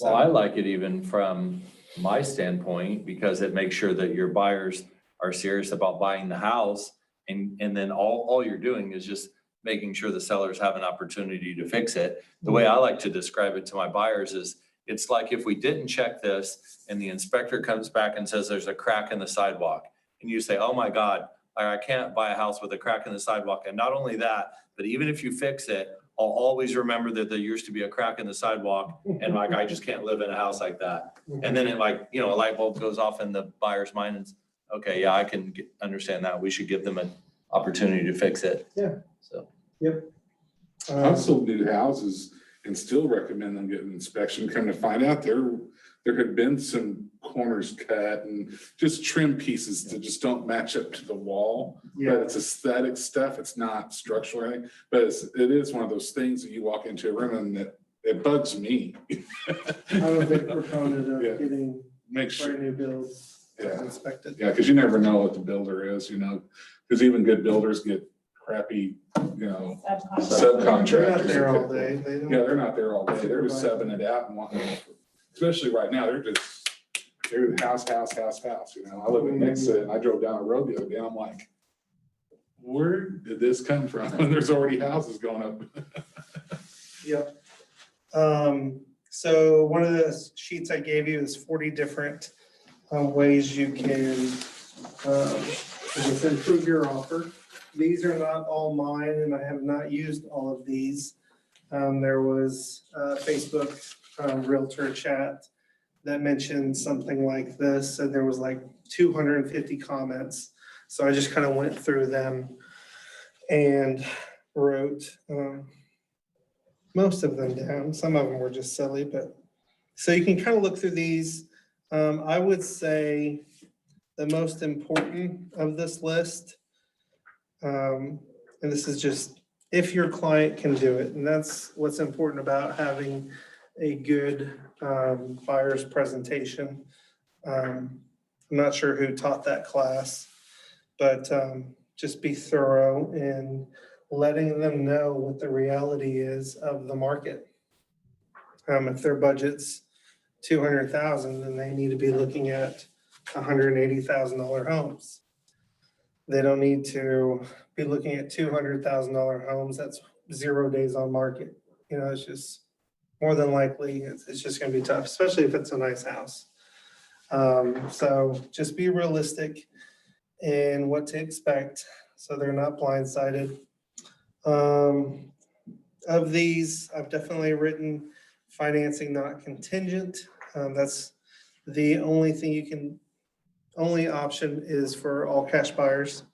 Well, I like it even from my standpoint, because it makes sure that your buyers are serious about buying the house. And then all you're doing is just making sure the sellers have an opportunity to fix it. The way I like to describe it to my buyers is, it's like if we didn't check this and the inspector comes back and says there's a crack in the sidewalk, and you say, oh my God, I can't buy a house with a crack in the sidewalk. And not only that, but even if you fix it, I'll always remember that there used to be a crack in the sidewalk, and I just can't live in a house like that. And then it a light bulb goes off in the buyer's mind, and okay, yeah, I can understand that. We should give them an opportunity to fix it. Yeah. So. Yep. I've sold new houses and still recommend them get an inspection. Come to find out, there had been some corners cut and just trim pieces that just don't match up to the wall. But it's aesthetic stuff. It's not structural or anything. But it is one of those things that you walk into a room and it bugs me. I don't think we're proponent of getting Make sure. brand new builds inspected. Yeah, because you never know what the builder is, because even good builders get crappy, subcontractors. They're not there all day. They're not there all day. They're just subbing it out and wanting, especially right now, they're house. I live in Nixa, and I drove down the road the other day, and I'm like, where did this come from? And there's already houses going up. Yep. So one of the sheets I gave you is 40 different ways you can I guess improve your offer. These are not all mine, and I have not used all of these. There was a Facebook realtor chat that mentioned something like this, and there was like 250 comments. So I just kind of went through them and wrote most of them down. Some of them were just silly, but so you can kind of look through these. I would say the most important of this list, and this is just if your client can do it, and that's what's important about having a good buyer's presentation. I'm not sure who taught that class, but just be thorough in letting them know what the reality is of the market. If their budget's $200,000, then they need to be looking at $180,000 homes. They don't need to be looking at $200,000 homes. That's 0 days on market. You know, it's just more than likely, it's just gonna be tough, especially if it's a nice house. So just be realistic in what to expect, so they're not blindsided. Of these, I've definitely written financing not contingent. That's the only thing you can, only option is for all cash buyers.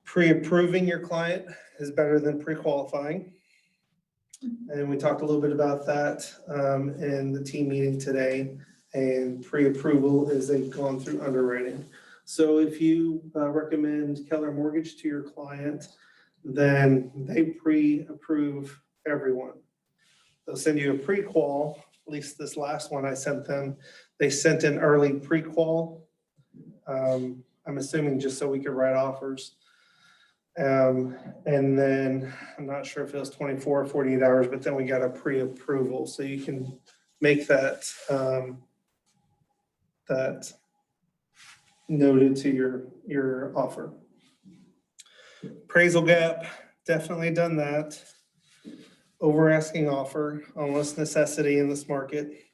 Pre-approving your client is better than pre-qualifying. And we talked a little bit about that in the team meeting today. And pre-approval is they've gone through underwriting. So if you recommend Keller Mortgage to your client, then they pre-approve everyone. They'll send you a pre-qual, at least this last one I sent them. They sent an early pre-qual. I'm assuming just so we could write offers. And then I'm not sure if it was 24 or 48 hours, but then we got a pre-approval. So you can make that that noted to your offer. Appraisal gap, definitely done that. Over asking offer, almost necessity in this market.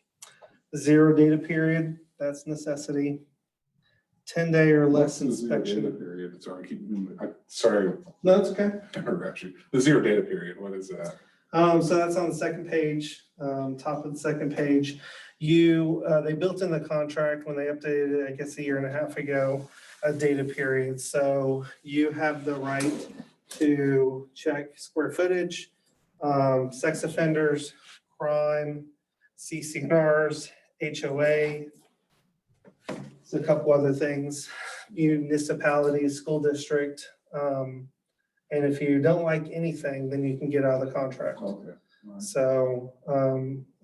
0 data period, that's necessity. 10-day or less What's the 0 inspection. data period? Sorry, No, it's okay. I interrupt you. The 0 data period, what is that? So that's on the second page, top of the second page. They built in the contract when they updated it, I guess 1.5 years ago, a data period. So you have the right to check square footage, sex offenders, crime, CCNRs, HOA. There's a couple other things, municipality, school district. And if you don't like anything, then you can get out of the contract. Okay. Right. So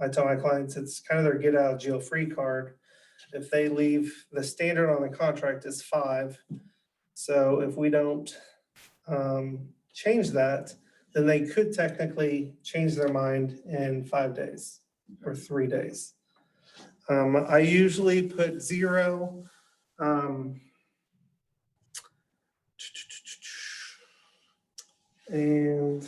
I tell my clients, it's kind of their get out of jail free card. If they leave, the standard on the contract is 5. So if we don't change that, then they could technically change their mind in 5 days or 3 days. I usually put 0. And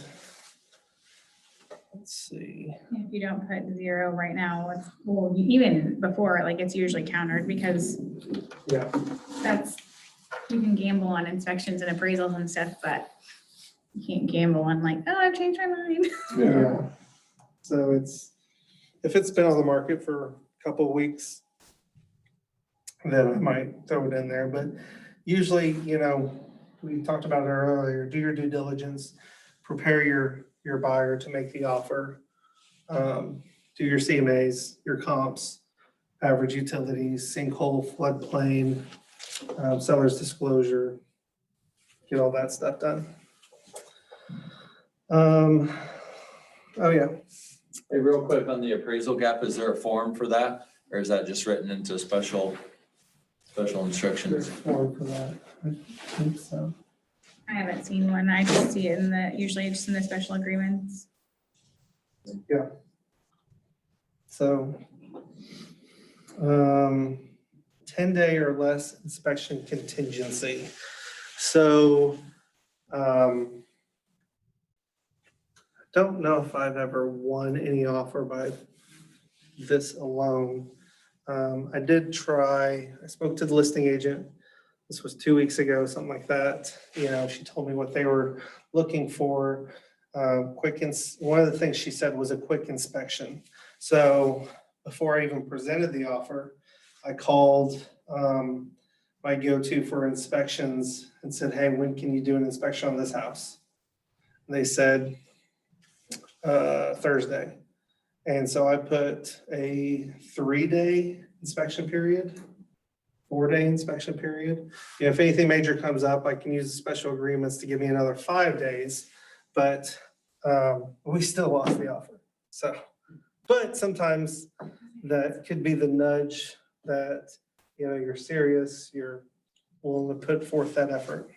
let's see. If you don't put 0 right now, well, even before, like it's usually countered because Yeah. that's, you can gamble on inspections and appraisals and stuff, but you can't gamble on like, oh, I've changed my mind. Yeah. So if it's been on the market for a couple of weeks, then I might throw it in there. But usually, we talked about it earlier, do your due diligence, prepare your buyer to make the offer, do your CMAs, your comps, average utilities, sinkhole, floodplain, seller's disclosure, get all that stuff done. Oh yeah. Hey, real quick on the appraisal gap, is there a form for that? Or is that just written into special instructions? There's a form for that. I think so. I haven't seen one. I just see it usually just in the special agreements. Yeah. So 10-day or less inspection contingency. So I don't know if I've ever won any offer by this alone. I did try, I spoke to the listing agent. This was 2 weeks ago, something like that. You know, she told me what they were looking for. One of the things she said was a quick inspection. So before I even presented the offer, I called my go-to for inspections and said, hey, when can you do an inspection on this house? And they said Thursday. And so I put a 3-day inspection period, 4-day inspection period. You know, if anything major comes up, I can use the special agreements to give me another 5 days, but we still lost the offer. So, but sometimes that could be the nudge that, you know, you're serious, you're willing to put forth that effort.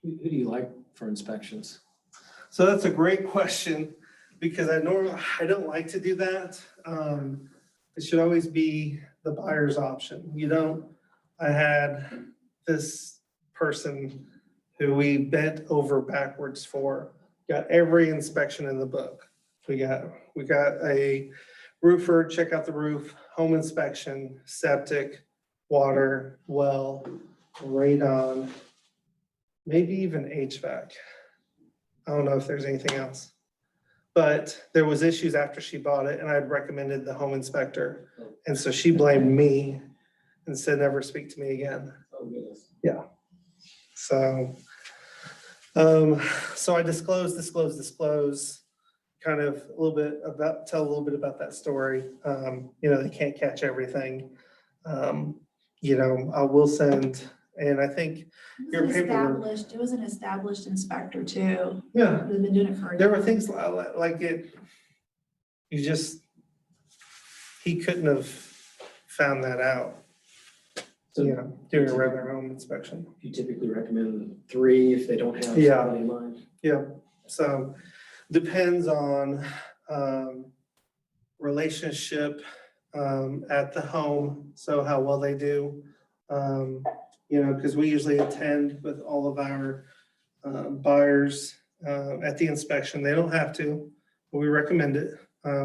Who do you like for inspections? So that's a great question, because I don't like to do that. It should always be the buyer's option. I had this person who we bent over backwards for, got every inspection in the book. We got a roofer, check out the roof, home inspection, septic, water, well, radon, maybe even HVAC. I don't know if there's anything else. But there was issues after she bought it, and I'd recommended the home inspector. And so she blamed me and said, never speak to me again. Oh, goodness. Yeah. So, so I disclose, kind of tell a little bit about that story. You know, they can't catch everything. You know, I will send, and I think your paperwork. It was an established inspector too. Yeah. They've been doing it for. There were things like it, he couldn't have found that out, So you know, doing a regular home inspection. you typically recommend 3 if they don't have Yeah. somebody in mind? Yeah, so depends on relationship at the home, so how well they do. You know, because we usually attend with all of our buyers at the inspection. They don't have to, but we recommend it.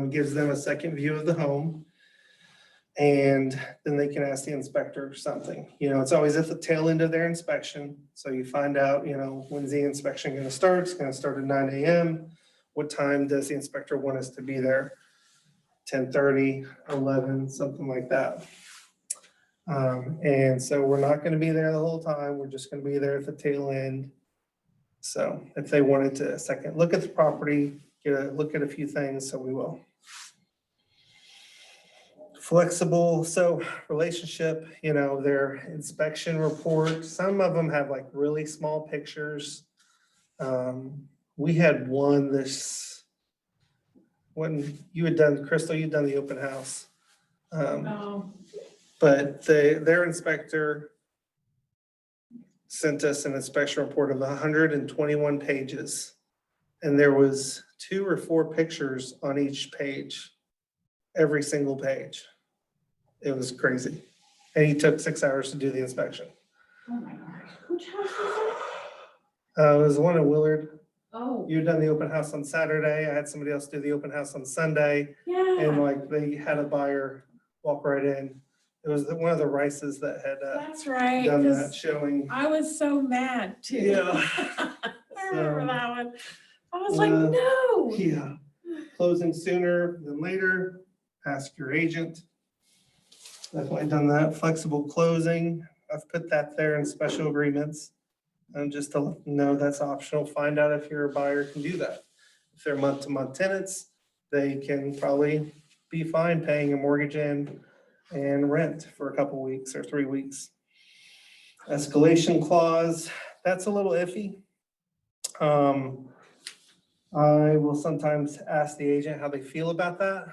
Gives them a second view of the home. And then they can ask the inspector something. You know, it's always at the tail end of their inspection. So you find out, you know, when's the inspection going to start? It's going to start at 9 a.m. What time does the inspector want us to be there? 10:30, 11, something like that. And so we're not going to be there the whole time. We're just going to be there at the tail end. So if they wanted to second look at the property, get a look at a few things, so we will. Flexible, so relationship, you know, their inspection report, some of them have like really small pictures. We had one when you had done, Crystal, you'd done the open house. But their inspector sent us an inspection report of 121 pages. And there was 2 or 4 pictures on each page, every single page. It was crazy. And he took 6 hours to do the inspection. Oh my gosh. Which house was that? It was the one in Willard. Oh, You had done the open house on Saturday. I had somebody else do the open house on Sunday. yeah. And like they had a buyer walk right in. It was one of the Rices that had That's right, done that 'cause showing. I was so mad too. Yeah. I remember So, that one. I was like, uh, no. Yeah. Closing sooner than later. Ask your agent. Definitely done that. Flexible closing. I've put that there in special agreements. And just to let them know that's optional. Find out if your buyer can do that. If they're month-to-month tenants, they can probably be fine paying a mortgage in and rent for a couple weeks or 3 weeks. Escalation clause, that's a little iffy. I will sometimes ask the agent how they feel about that,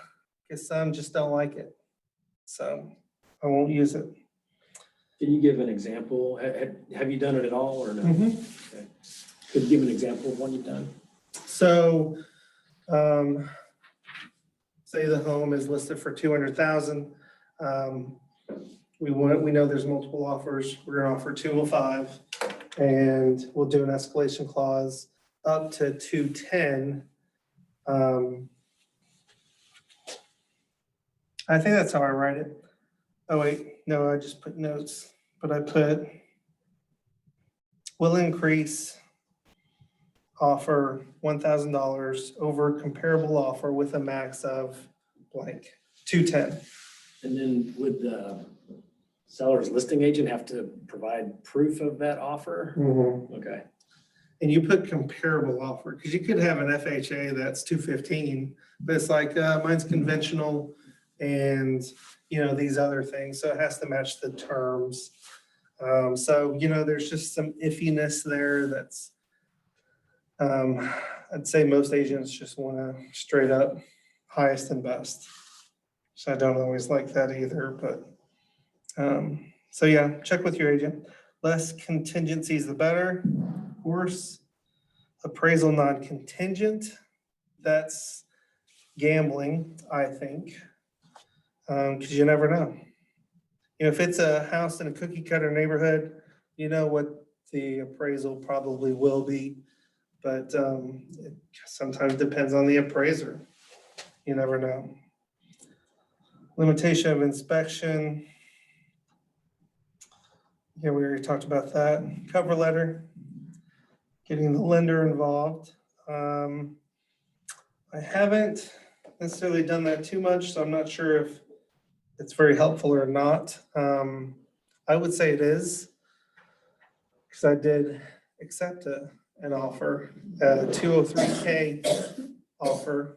because some just don't like it. So I won't use it. Can you give an example? Have you done it at all or no? Okay. Could you give an example of one you've done? So, say the home is listed for 200,000. We know there's multiple offers. We're gonna offer 205, and we'll do an escalation clause up to 210. I think that's how I write it. Oh, wait, no, I just put notes, but I put will increase offer $1,000 over comparable offer with a max of blank, 210. And then would the seller's listing agent have to provide proof of that offer? Okay. And you put comparable offer, because you could have an FHA that's 215, but it's like, mine's conventional and, these other things, so it has to match the terms. So, there's just some iffiness there that's, I'd say most agents just want to straight up highest and best. So I don't always like that either, but, so yeah, check with your agent. Less contingencies, the better. Of course, appraisal non-contingent, that's gambling, I think, because you never know. If it's a house in a cookie cutter neighborhood, you know what the appraisal probably will be, but it sometimes depends on the appraiser. You never know. Limitation of inspection. Yeah, we already talked about that. Cover letter, getting the lender involved. I haven't necessarily done that too much, so I'm not sure if it's very helpful or not. I would say it is, because I did accept an offer, a 203K offer,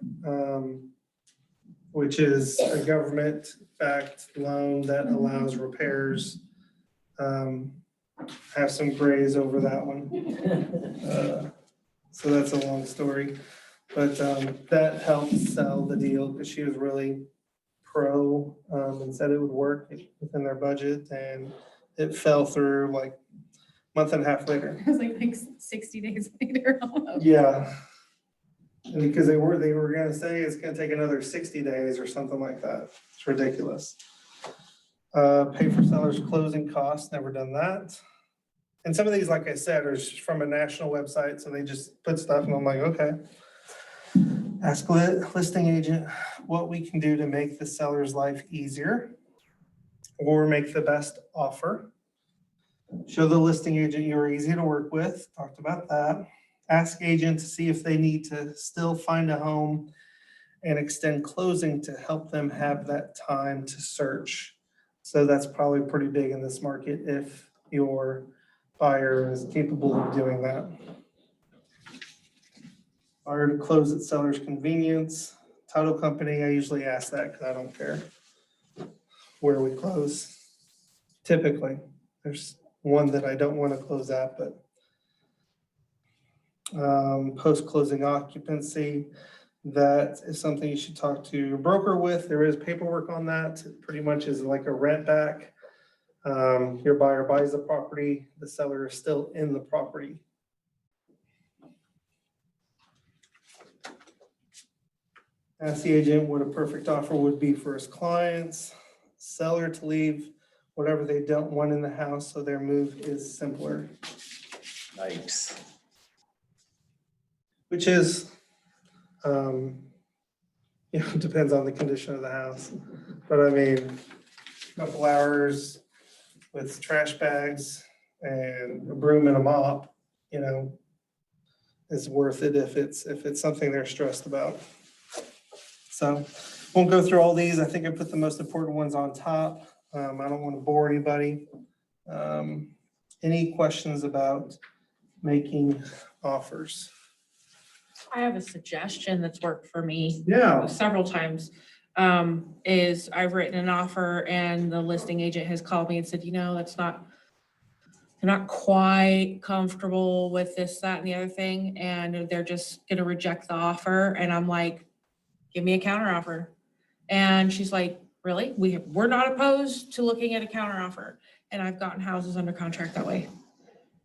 which is a government-backed loan that allows repairs. Have some grays over that one. So that's a long story, but that helped sell the deal because she was really pro and said it would work within their budget, and it fell through like a month and a half later. It was like 60 days later. Yeah. And because they were gonna say it's gonna take another 60 days or something like that. It's ridiculous. Pay for seller's closing costs, never done that. And some of these, like I said, are just from a national website, so they just put stuff and I'm like, okay. Ask listing agent what we can do to make the seller's life easier or make the best offer. Show the listing agent you're easy to work with, talked about that. Ask agent to see if they need to still find a home and extend closing to help them have that time to search. So that's probably pretty big in this market if your buyer is capable of doing that. Buyer to close at seller's convenience. Title company, I usually ask that because I don't care where we close. Typically, there's one that I don't want to close at, but post-closing occupancy, that is something you should talk to your broker with. There is paperwork on that. It pretty much is like a rent back. Your buyer buys the property, the seller is still in the property. Ask the agent what a perfect offer would be for his clients. Seller to leave whatever they don't want in the house so their move is simpler. Nice. Which is, depends on the condition of the house. But I mean, a couple hours with trash bags and a broom and a mop, is worth it if it's something they're stressed about. So won't go through all these. I think I put the most important ones on top. I don't want to bore anybody. Any questions about making offers? I have a suggestion that's worked for me Yeah. several times. Is I've written an offer and the listing agent has called me and said, that's not, they're not quite comfortable with this, that, and the other thing. And they're just gonna reject the offer. And I'm like, give me a counter offer. And she's like, really? We're not opposed to looking at a counter offer. And I've gotten houses under contract that way.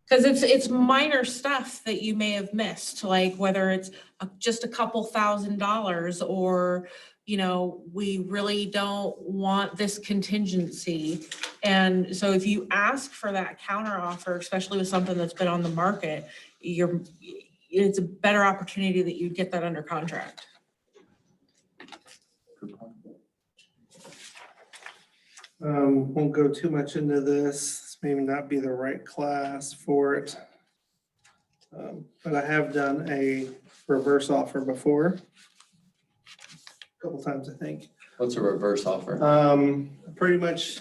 Because it's minor stuff that you may have missed, like whether it's just a couple $1,000s or, we really don't want this contingency. And so if you ask for that counter offer, especially with something that's been on the market, it's a better opportunity that you get that under contract. Won't go too much into this. This may not be the right class for it. But I have done a reverse offer before. A couple times, I think. What's a reverse offer? Pretty much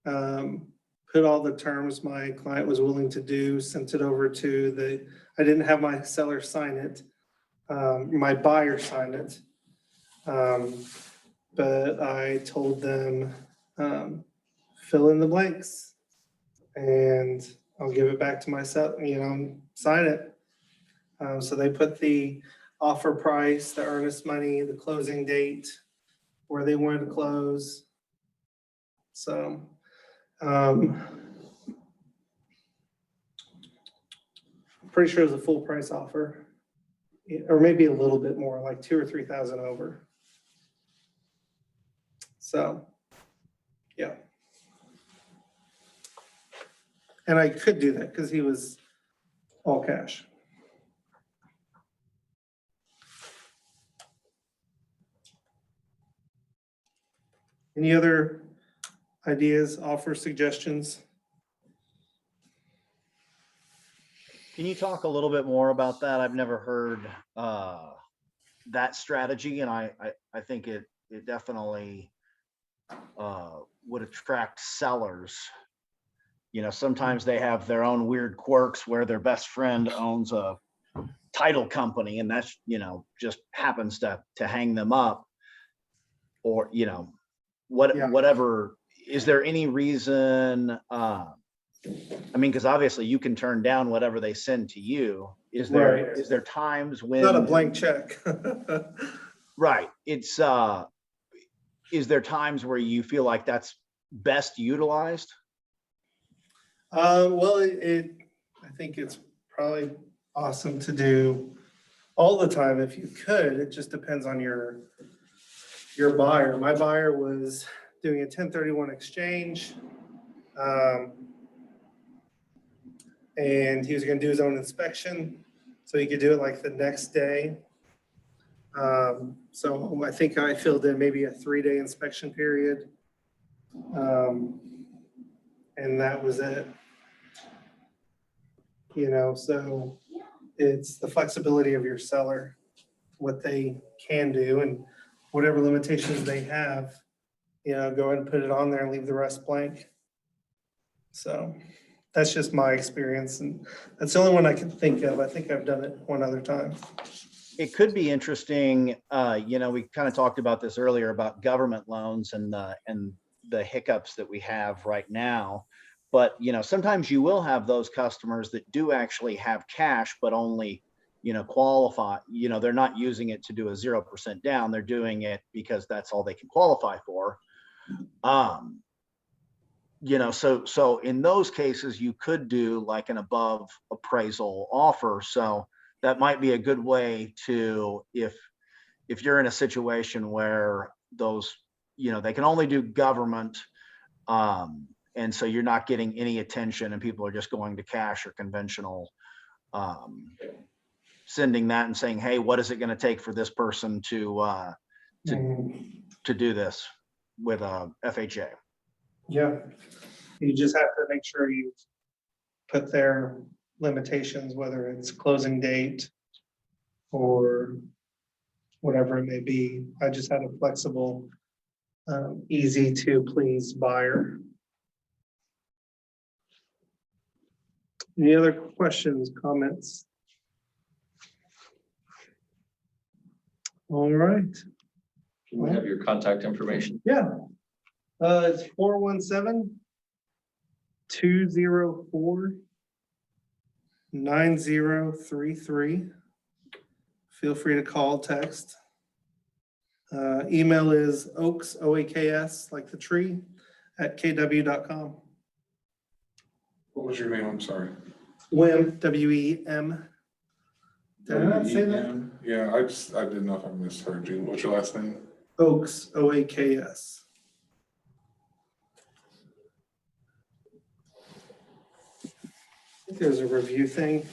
put all the terms my client was willing to do, sent it over to I didn't have my seller sign it. My buyer signed it. But I told them, fill in the blanks and I'll give it back to myself, sign it. So they put the offer price, the earnest money, the closing date, where they wanted to close. So, I'm pretty sure it was a full price offer, or maybe a little bit more, like 2,000 or 3,000 over. So, yeah. And I could do that because he was all cash. Any other ideas, offers, suggestions? Can you talk a little bit more about that? I've never heard that strategy, and I think it definitely would attract sellers. Sometimes they have their own weird quirks where their best friend owns a title company, and that's just happens to hang them up, or Yeah. whatever. Is there any reason? Because obviously you can turn down whatever they send to you. Is there times when Not a blank check. right? It's is there times where you feel like that's best utilized? Well, I think it's probably awesome to do all the time if you could. It just depends on your buyer. My buyer was doing a 1031 exchange. And he was going to do his own inspection, so he could do it like the next day. So I think I filled in maybe a 3-day inspection period. And that was it. So it's the flexibility of your seller, what they can do and whatever limitations they have, go ahead and put it on there and leave the rest blank. So that's just my experience, and that's the only one I can think of. I think I've done it one other time. It could be interesting. We kind of talked about this earlier about government loans and the hiccups that we have right now. But sometimes you will have those customers that do actually have cash, but only qualify. They're not using it to do a 0% down. They're doing it because that's all they can qualify for. So in those cases, you could do like an above appraisal offer. So that might be a good way to, if you're in a situation where those, they can only do government, and so you're not getting any attention and people are just going to cash or conventional, sending that and saying, hey, what is it going to take for this person to do this with a FHA? Yeah, you just have to make sure you put their limitations, whether it's closing date or whatever it may be. I just had a flexible, easy to please buyer. Any other questions, comments? All right. Can we have your contact information? Yeah. It's 417-204-9033. Feel free to call, text. Email is oaks, OAKS, like the tree, @kw.com. What was your name? I'm sorry. WEM, W-E-M. Did I not say that? WEM? Yeah, I didn't know if I misheard you. What's your last name? Oaks, OAKS. I think there's a review thing.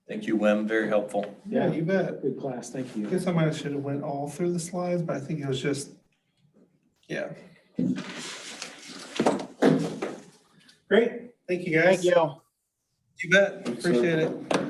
Thank you, Wim. Wim, very helpful. Yeah, you bet. Good class, thank I you. guess I might have should have went all through the slides, but I think it was just, yeah. Great, thank you guys. Thank you. You bet, appreciate it.